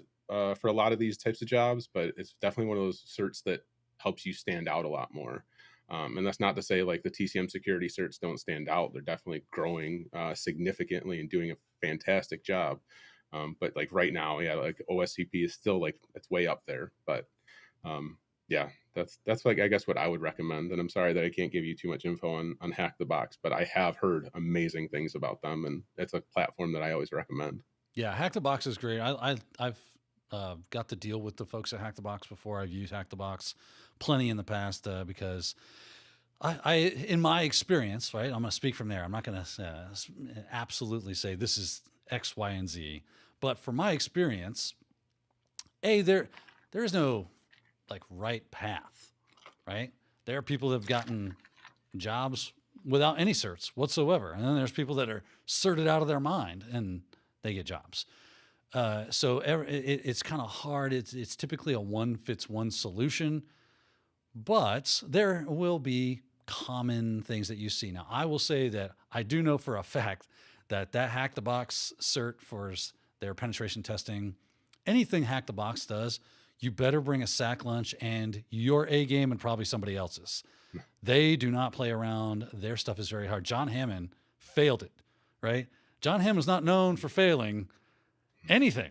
for a lot of these types of jobs, but it's definitely one of those certs that helps you stand out a lot more. And that's not to say like the TCM security certs don't stand out. They're definitely growing significantly and doing a fantastic job. But like right now, yeah, like OSCP is still like it's way up there. But yeah, that's like I guess what I would recommend. And I'm sorry that I can't give you too much info on Hack the Box, but I have heard amazing things about them, and it's a platform that I always recommend. Yeah, Hack the Box is great. I've got to deal with the folks at Hack the Box before. I've used Hack the Box plenty in the past because I, in my experience, right, I'm going to speak from there. I'm not going to absolutely say this is X, Y, and Z, but for my experience, there is no like right path, right? There are people that have gotten jobs without any certs whatsoever, and then there's people that are certed out of their mind and they get jobs. So it's kind of hard. It's typically a one-fits-one solution, but there will be common things that you see. Now, I will say that I do know for a fact that Hack the Box cert for their penetration testing, anything Hack the Box does, you better bring a sack lunch and your A game and probably somebody else's. They do not play around. Their stuff is very hard. John Hammond failed it, right? John Hammond's not known for failing anything,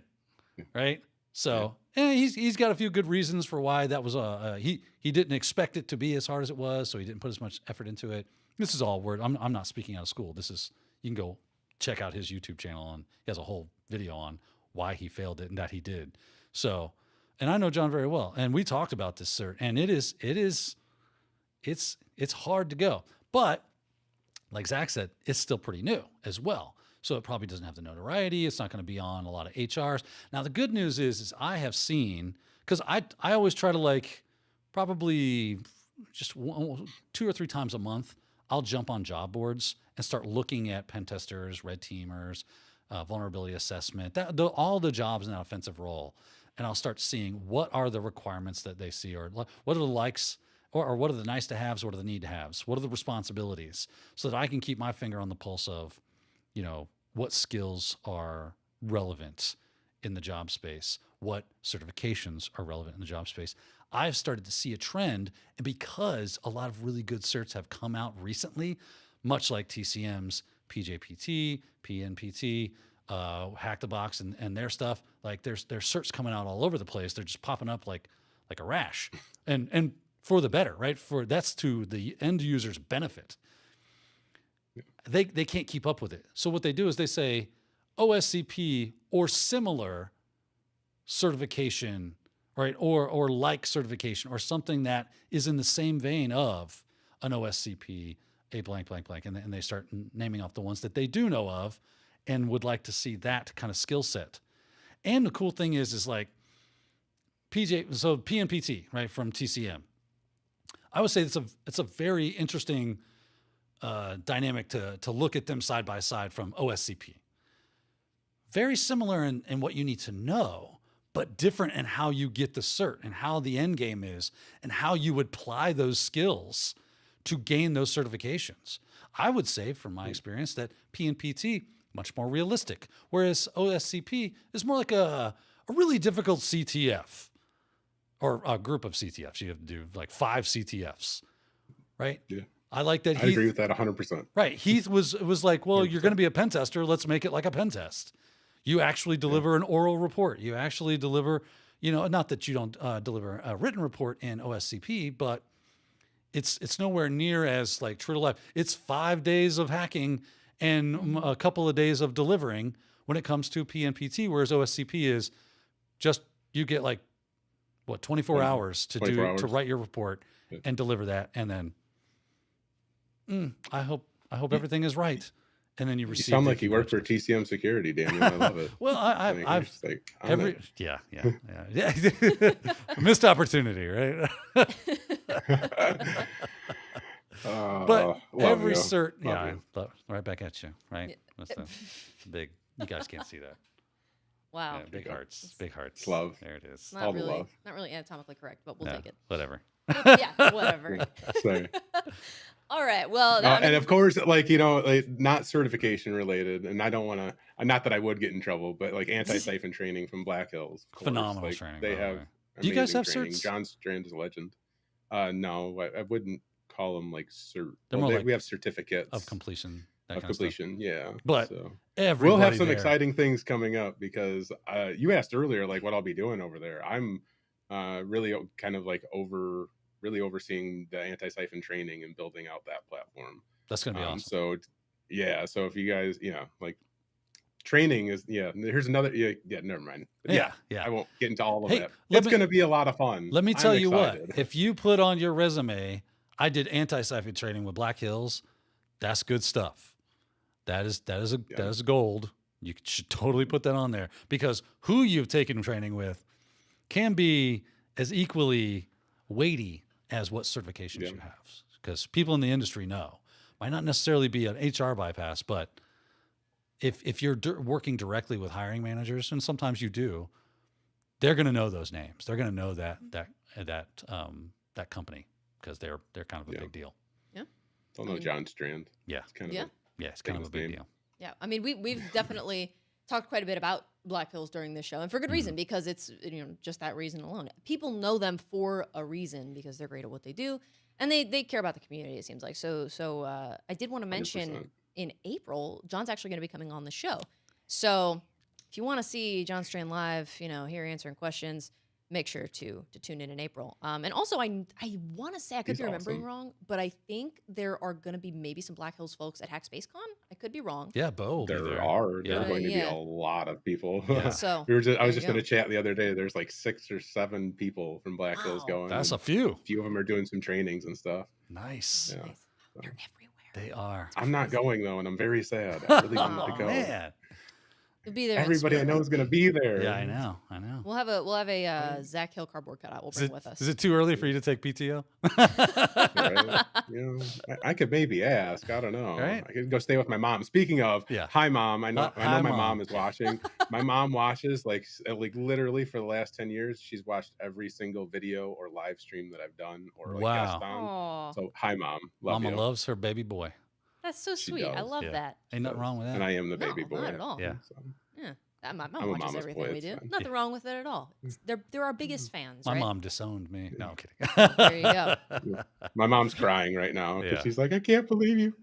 right? So he's got a few good reasons for why that was he didn't expect it to be as hard as it was, so he didn't put as much effort into it. This is all word. I'm not speaking out of school. This is, you can go check out his YouTube channel, and he has a whole video on why he failed it and that he did. So, and I know John very well, and we talked about this cert, and it's hard to go, but like Zach said, it's still pretty new as well. So it probably doesn't have the notoriety. It's not going to be on a lot of HRs. Now, the good news is I have seen, because I always try to like probably just 2 or 3 times a month, I'll jump on job boards and start looking at pen testers, red teamers, vulnerability assessment, all the jobs in that offensive role. And I'll start seeing what are the requirements that they see, or what are the likes, or what are the nice to haves, what are the need to haves, what are the responsibilities, so that I can keep my finger on the pulse of, what skills are relevant in the job space, what certifications are relevant in the job space. I've started to see a trend, and because a lot of really good certs have come out recently, much like TCM's PJPT, PNPT, Hack the Box, and their stuff, like there's certs coming out all over the place. They're just popping up like a rash, and for the better, right? That's to the end user's benefit. they can't keep up with it. So what they do is they say OSCP or similar certification, right? Or like certification or something that is in the same vein of an OSCP, a blank, blank, blank. And they start naming off the ones that they do know of and would like to see that kind of skill set. And the cool thing is like so PNPT, right, from TCM. I would say it's a very interesting dynamic to look at them side by side from OSCP. Very similar in what you need to know, but different in how you get the cert and how the end game is and how you would apply those skills to gain those certifications. I would say, from my experience, that PNPT much more realistic, whereas OSCP is more like a really difficult CTF or a group of CTFs. You have to do like 5 CTFs, right? Yeah. I like that. I agree with that 100%. Right. Heath was like, well, 100%. You're going to be a pen tester. Let's make it like a pen test. You actually deliver an oral report. You actually deliver, not that you don't deliver a written report in OSCP, but it's nowhere near as like true to life. It's 5 days of hacking and a couple of days of delivering when it comes to PNPT, whereas OSCP is just, you get like, 24 hours to 24 hours. to write your report and deliver that. And then I hope everything is right. And then you receive. You sound like you work for TCM Security, Daniel. I love it. Well, I've like, yeah. Missed opportunity, right? But every cert, right back at you, right? That's the big. You guys can't see that. Wow. Yeah, big hearts. Big hearts. Love. There it is. All the love. Not really anatomically correct, but we'll take it. Whatever. Yeah, whatever. Sorry. All right. Well, and of course, like not certification related, and I don't want to. Not that I would get in trouble, but like anti-siphon training from Black Hills, of course. Phenomenal like, training. They have. Do you guys have training. certs? John Strand is a legend. No, I wouldn't call them like cert. We have certificates of completion. Of completion, yeah. But so we'll have some exciting things coming up because you asked earlier, like what I'll be doing over there. I'm really kind of like overseeing the anti-siphon training and building out that platform. That's gonna be awesome. So if you guys, like training is, here's another, never mind. But yeah. I won't get into all of that. It's going to be a lot of fun. Let me tell you what, if you put on your resume, I did anti-siphon training with Black Hills, that's good stuff. That is gold. You should totally put that on there because who you've taken training with can be as equally weighty as what certifications you have. Because people in the industry know. Might not necessarily be an HR bypass, but if you're working directly with hiring managers, and sometimes you do, they're going to know those names. They're going to know that company because they're kind of a big deal. Yeah. Don't know John Strand. Yeah. It's kind of it's kind of a big deal. Yeah. I mean, we've definitely talked quite a bit about Black Hills during this show, and for good reason, because it's just that reason alone. People know them for a reason because they're great at what they do, and they care about the community. It seems like so. I did want to mention 100%. In April, John's actually going to be coming on the show. So if you want to see John Strand live, here answering questions, make sure to tune in April. And also, I want to say, I could be remembering wrong, but I think there are going to be maybe some Black Hills folks at Hack SpaceCon. I could be wrong. Yeah, Bo. There are going to be a lot of people. Yeah. So I was just in a chat the other day. There's like 6 or 7 people from Black Hills going. That's a few. A few of them are doing some trainings and stuff. Nice. Yeah. They're everywhere. They are. I'm not going though, and I'm very sad. I really wanted to go. Man. You'll be there. Everybody I know is going to be there. Yeah, I know. We'll have a Zach Hill cardboard cutout. We'll bring with us. Is it too early for you to take PTO? Right? I could maybe ask. I don't know. Right? I could go stay with my mom. Speaking of, hi mom. I know my mom is watching. My mom watches like literally for the last 10 years. She's watched every single video or live stream that I've done or guest on. So hi mom. Mama loves her baby boy. That's so sweet. I love that. Ain't nothing wrong with that. And I am the baby boy. Not at all. Yeah. Yeah. My mom watches everything we do. Nothing wrong with it at all. They're our biggest fans. My right? mom disowned me. No, I'm kidding. There you go. My mom's crying right now because she's like, I can't believe you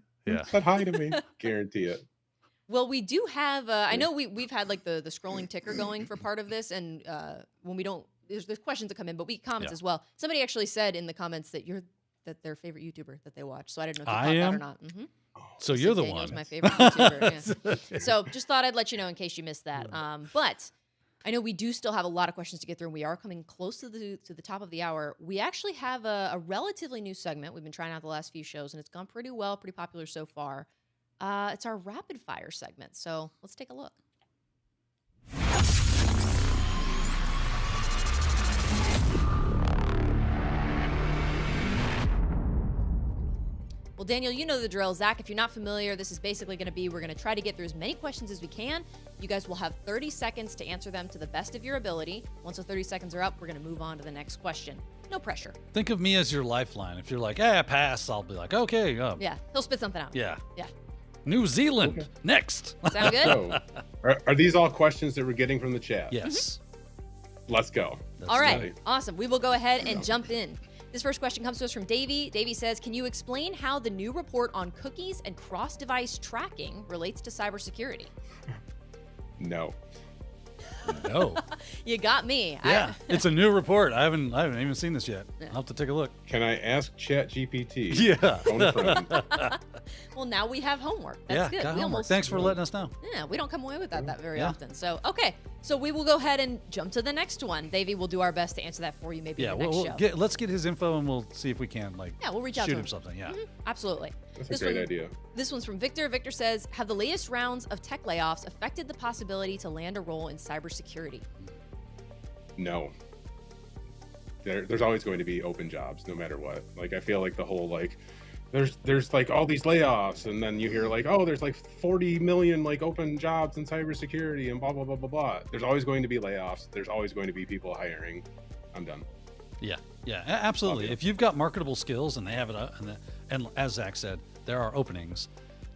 said hi to me. Guarantee it. Well, we do have. I know we've had like the scrolling ticker going for part of this, and when we don't, there's questions that come in, but we comments as well. Somebody actually said in the comments that you're their favorite YouTuber that they watch. So I didn't know if you caught that or not. Mm-hmm. So Listen, you're the Daniel's one. my favorite YouTuber. Yeah. So just thought I'd let you know in case you missed that. But I know we do still have a lot of questions to get through, and we are coming close to the top of the hour. We actually have a relatively new segment we've been trying out the last few shows, and it's gone pretty well, pretty popular so far. It's our rapid fire segment. So let's take a look. Well, Daniel, you know the drill. Zach, if you're not familiar, this is basically going to be, we're going to try to get through as many questions as we can. You guys will have 30 seconds to answer them to the best of your ability. Once the 30 seconds are up, we're going to move on to the next question. No pressure. Think of me as your lifeline. If you're like, pass, I'll be like, okay. Yeah, he'll spit something out. Yeah. Yeah. New Zealand, next. Sound good? So, are these all questions that we're getting from the chat? Yes. Let's go. All right. Awesome. We will go ahead and jump in. This first question comes to us from Davey. Davey says, can you explain how the new report on cookies and cross-device tracking relates to cybersecurity? No. No. You got me. Yeah, it's a new report. I haven't even seen this yet. I'll have to take a look. Can I ask ChatGPT? Yeah. Phone friend. Well, now we have homework. That's good. Got We homework. Thanks for letting us know. Yeah, we don't come away with that very often. So, okay. So we will go ahead and jump to the next one. Davey will do our best to answer that for you maybe in the next show. Let's get his info and we'll see if we can we'll reach out shoot to him something. Yeah. Absolutely. That's a great idea. This one's from Victor. Victor says, have the latest rounds of tech layoffs affected the possibility to land a role in cybersecurity? No. There's always going to be open jobs no matter what. Like, I feel like the whole like there's like all these layoffs, and then you hear like, oh, there's like 40 million like open jobs in cybersecurity and blah blah blah blah blah. There's always going to be layoffs. There's always going to be people hiring. I'm done. Yeah, absolutely. If you've got marketable skills and they have it up, and as Zach said, there are openings.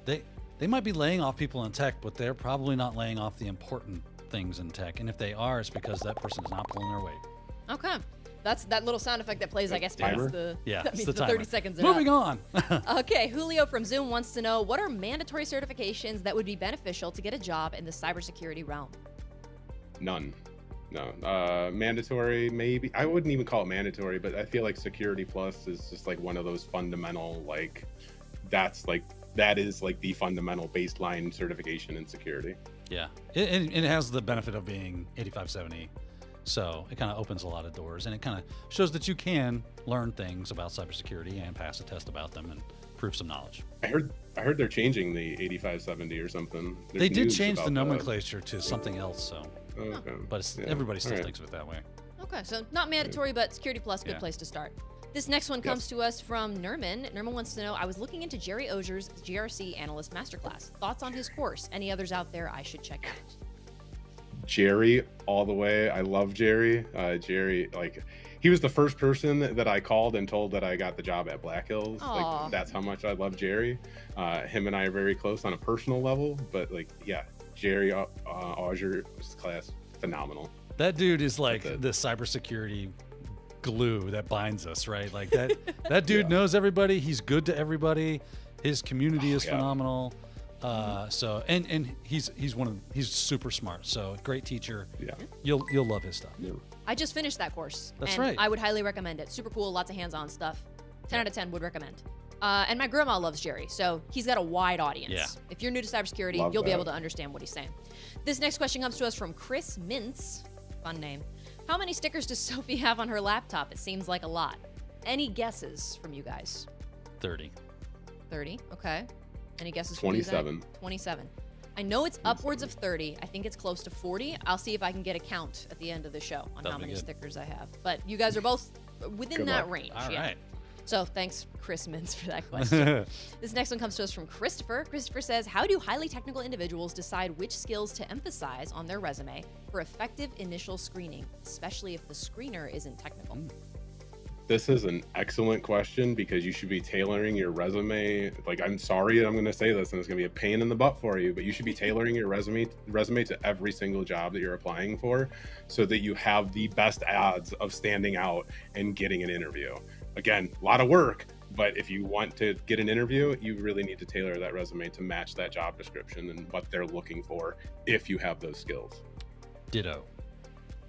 They might be laying off people in tech, but they're probably not laying off the important things in tech. And if they are, it's because that person is not pulling their weight. Okay. That's that little sound effect that plays, I guess, means the 30 seconds are Moving up. on. Okay, Julio from Zoom wants to know, what are mandatory certifications that would be beneficial to get a job in the cybersecurity realm? None. No. Mandatory, maybe. I wouldn't even call it mandatory, but I feel like Security Plus is just like one of those fundamental, like, that is like the fundamental baseline certification in security. Yeah. It has the benefit of being 8570. So it kind of opens a lot of doors, and it kind of shows that you can learn things about cybersecurity and pass a test about them and prove some knowledge. I heard they're changing the 8570 or something. They did change the nomenclature to something else, so. Okay. But everybody still thinks of it that way. Okay, so not mandatory, but Security Plus, good place to start. This next one comes to us from Nerman. Nerman wants to know, I was looking into Jerry Ozier's GRC Analyst Masterclass. Thoughts on his course? Any others out there I should check out? Jerry all the way. I love Jerry. Jerry, like, he was the first person that I called and told that I got the job at Black Hills. Aww. Like, that's how much I love Jerry. Him and I are very close on a personal level, but like, yeah, Jerry Auzier's class, phenomenal. That dude is like the cybersecurity glue that binds us, right? Like that dude knows everybody. He's good to everybody. His community is phenomenal. So and he's super smart. So great teacher. Yeah, you'll love his stuff. Yeah. I just finished that course. That's and right. I would highly recommend it. Super cool. Lots of hands-on stuff. 10 out of 10 would recommend. And my grandma loves Jerry, so he's got a wide audience. Yeah. If you're new to cybersecurity, you'll be able to understand what he's saying. This next question comes to us from Chris Mintz. Fun name. How many stickers does Sophie have on her laptop? It seems like a lot. Any guesses from you guys? 30. 30, okay. Any guesses from 27. you, Zach? 27. I know it's upwards of 30. I think it's close to 40. I'll see if I can get a count at the end of the show on how many stickers I have. But you guys are both within that range. All right. So thanks, Chris Mintz, for that question. This next one comes to us from Christopher. Christopher says, how do highly technical individuals decide which skills to emphasize on their resume for effective initial screening, especially if the screener isn't technical? This is an excellent question because you should be tailoring your resume. Like, I'm sorry I'm going to say this and it's going to be a pain in the butt for you, but you should be tailoring your resume to every single job that you're applying for so that you have the best odds of standing out and getting an interview. Again, a lot of work, but if you want to get an interview, you really need to tailor that resume to match that job description and what they're looking for if you have those skills. Ditto.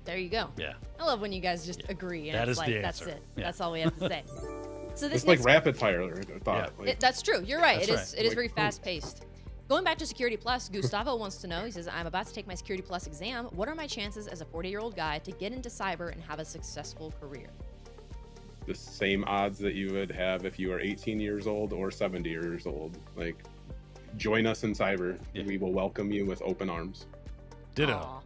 There you go. Yeah. I love when you guys just agree and That it's is like, the that's answer. it. Yeah. That's all we have to say. So this It's like next, rapid fire thought. Yeah. Like, that's true. You're right. That's It is Like, very oh. fast paced. Going back to Security Plus, Gustavo wants to know. He says, "I'm about to take my Security Plus exam. What are my chances as a 40-year-old guy to get into cyber and have a successful career?" the same odds that you would have if you are 18 years old or 70 years old. Like, join us in cyber. Yeah. We will welcome you with open arms. Ditto. Aw.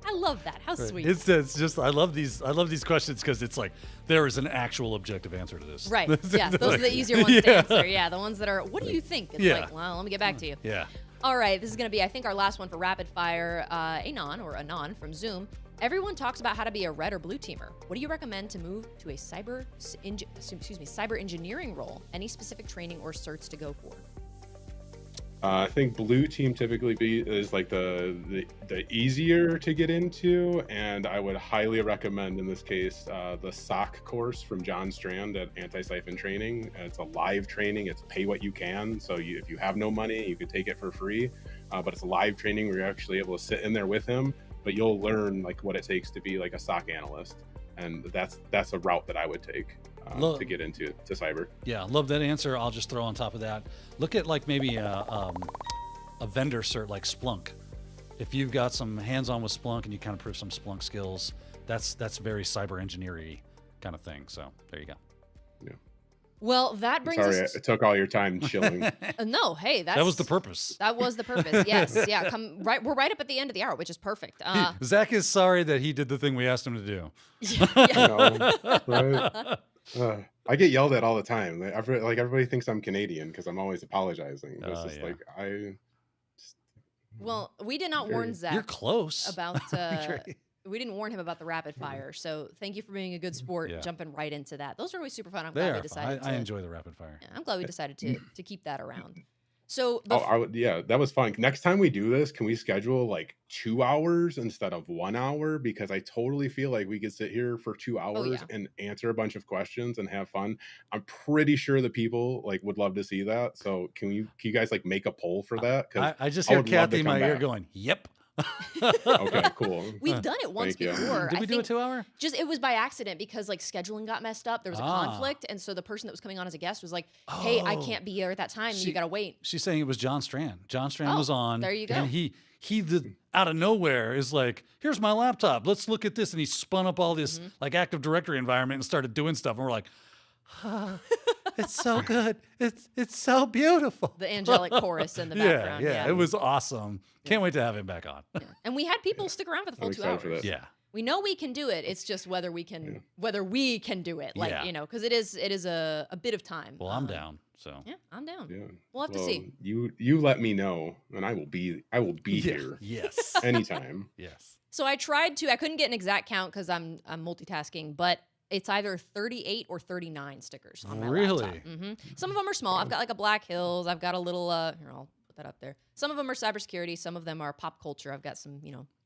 I love that. How sweet. It's just I love these questions because it's like there is an actual objective answer to this. Right. Yeah. Those are the easier ones to Yeah. answer. Yeah. The ones that are, what do you think? It's Yeah. like, well, let me get back to you. Yeah. All right. This is going to be, I think, our last one for rapid fire. Anon from Zoom. Everyone talks about how to be a red or blue teamer. What do you recommend to move to a cyber engineering role? Any specific training or certs to go for? I think blue team typically is like the easier to get into, and I would highly recommend in this case the SOC course from John Strand at Anti-Siphon Training. It's a live training. It's pay what you can. So if you have no money, you can take it for free. But it's a live training where you're actually able to sit in there with him. But you'll learn like what it takes to be like a SOC analyst, and that's a route that I would take to get into cyber. Yeah, love that answer. I'll just throw on top of that. Look at like maybe a vendor cert like Splunk. If you've got some hands-on with Splunk and you kind of prove some Splunk skills, that's very cyber engineering kind of thing. So there you go. Yeah. Well, that brings Sorry, us. it took all your time chilling. No, hey, That was the purpose. That was the purpose. Yes, yeah. We're right up at the end of the hour, which is perfect. Zach is sorry that he did the thing we asked him to do. Yeah. Right? I get yelled at all the time. Like everybody thinks I'm Canadian because I'm always apologizing. It's just yeah. like Well, we did not warn Zach You're close. about. We didn't warn him about the rapid fire, so thank you for being a good sport, Yeah. jumping right into that. Those are always super fun. I'm They glad are we fun. decided. I enjoy the rapid fire. Yeah, I'm glad we decided to keep that around. So, yeah, that was fun. Next time we do this, can we schedule like 2 hours instead of 1 hour? Because I totally feel like we could sit here for 2 hours and answer a bunch of questions and have fun. I'm pretty sure the people like would love to see that. So can you guys like make a poll for that? Because I just hear Kathy in my ear going, "Yep." Okay, cool. we've done it once Thank you. before. Did I we do a think 2 hour? just it was by accident because like scheduling got messed up. There was a conflict, and so the person that was coming on as a guest was like, "Hey, I can't be here at that time. You gotta wait." She's saying it was John Strand. John Strand was on. There you go. And he did, out of nowhere is like, "Here's my laptop. Let's look at this." And he spun up all this like Active Directory environment and started doing stuff. And we're like, it's so good. It's so beautiful. The angelic chorus in the background. Yeah, it was awesome. Can't wait to have him back on. Yeah. And we had people stick around for the full I'm 2 excited for hours. that. Yeah. We know we can do it. It's just whether we can do it. Like, Yeah. because it is a bit of time. Well, I'm down. So Yeah, I'm down. Yeah. We'll have to see. You let me know, and I will be here Yes. anytime. Yes. So I couldn't get an exact count because I'm multitasking, but it's either 38 or 39 stickers on my laptop. Really? Some of them are small. I've got like a Black Hills. I've got a little, here, I'll put that up there. Some of them are cybersecurity. Some of them are pop culture. I've got some,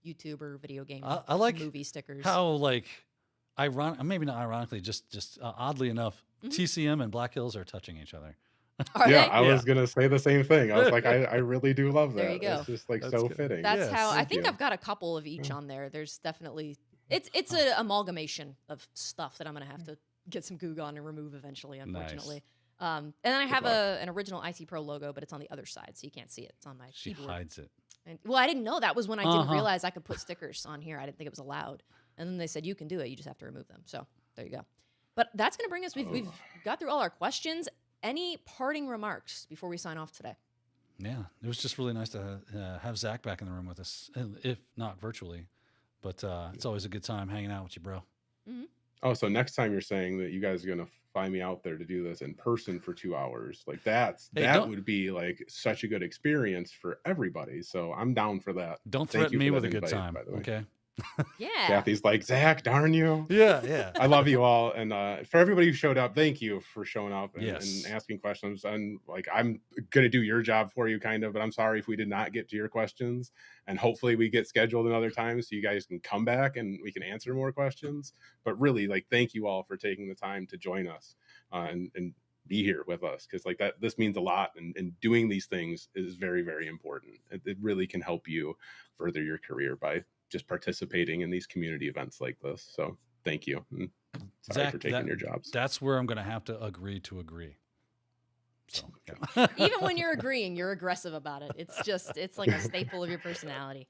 YouTube or video game I like movie stickers. how like maybe not ironically, just oddly enough, TCM and Black Hills are touching each other. Are Yeah, they? I was gonna say the same thing. I was like, I really do love that. There you go. It's just like That's so good. fitting. That's Yes, how I thank think you. I've got a couple of each on there. There's definitely it's an amalgamation of stuff that I'm gonna have to get some goog on and remove eventually, unfortunately. And then I have an original IT Pro logo, but it's on the other side, so you can't see it. It's on my She keyboard. hides it. And, well, I didn't know that was when I didn't realize I could put stickers on here. I didn't think it was allowed. And then they said you can do it. You just have to remove them. So there you go. But that's gonna bring us. We've got through all our questions. Any parting remarks before we sign off today? Yeah, it was just really nice to have Zach back in the room with us, if not virtually. But it's always a good time hanging out with you, bro. Oh, so next time you're saying that you guys are gonna fly me out there to do this in person for 2 hours, like that would be like such a good experience for everybody. So I'm down for that. Don't Thank threaten you me for with that a good invite, time, by the way. okay? Yeah. Kathy's like, Zach, darn you. Yeah. I love you all, and for everybody who showed up, thank you for showing up and asking questions. And like, I'm gonna do your job for you, kind of. But I'm sorry if we did not get to your questions. And hopefully, we get scheduled another time so you guys can come back and we can answer more questions. But really, like, thank you all for taking the time to join us and be here with us, because like that, this means a lot. And doing these things is very, very important. It really can help you further your career by just participating in these community events like this. So thank you. And sorry Zach, for taking your jobs. That's where I'm going to have to agree to agree. So, Even when you're agreeing, you're aggressive about it. It's like a staple of your personality.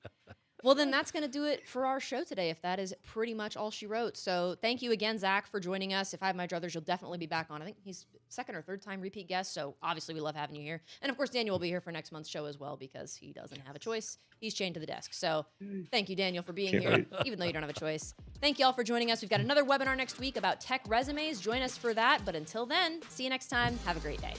Well, then that's going to do it for our show today, if that is pretty much all she wrote. So thank you again, Zach, for joining us. If I have my druthers, you'll definitely be back on. I think he's second or third time repeat guest, so obviously we love having you here. And of course, Daniel will be here for next month's show as well because he doesn't have a choice. He's chained to the desk. So thank you, Daniel, for being Can't here, wait. even though you don't have a choice. Thank you all for joining us. We've got another webinar next week about tech resumes. Join us for that. But until then, see you next time. Have a great day.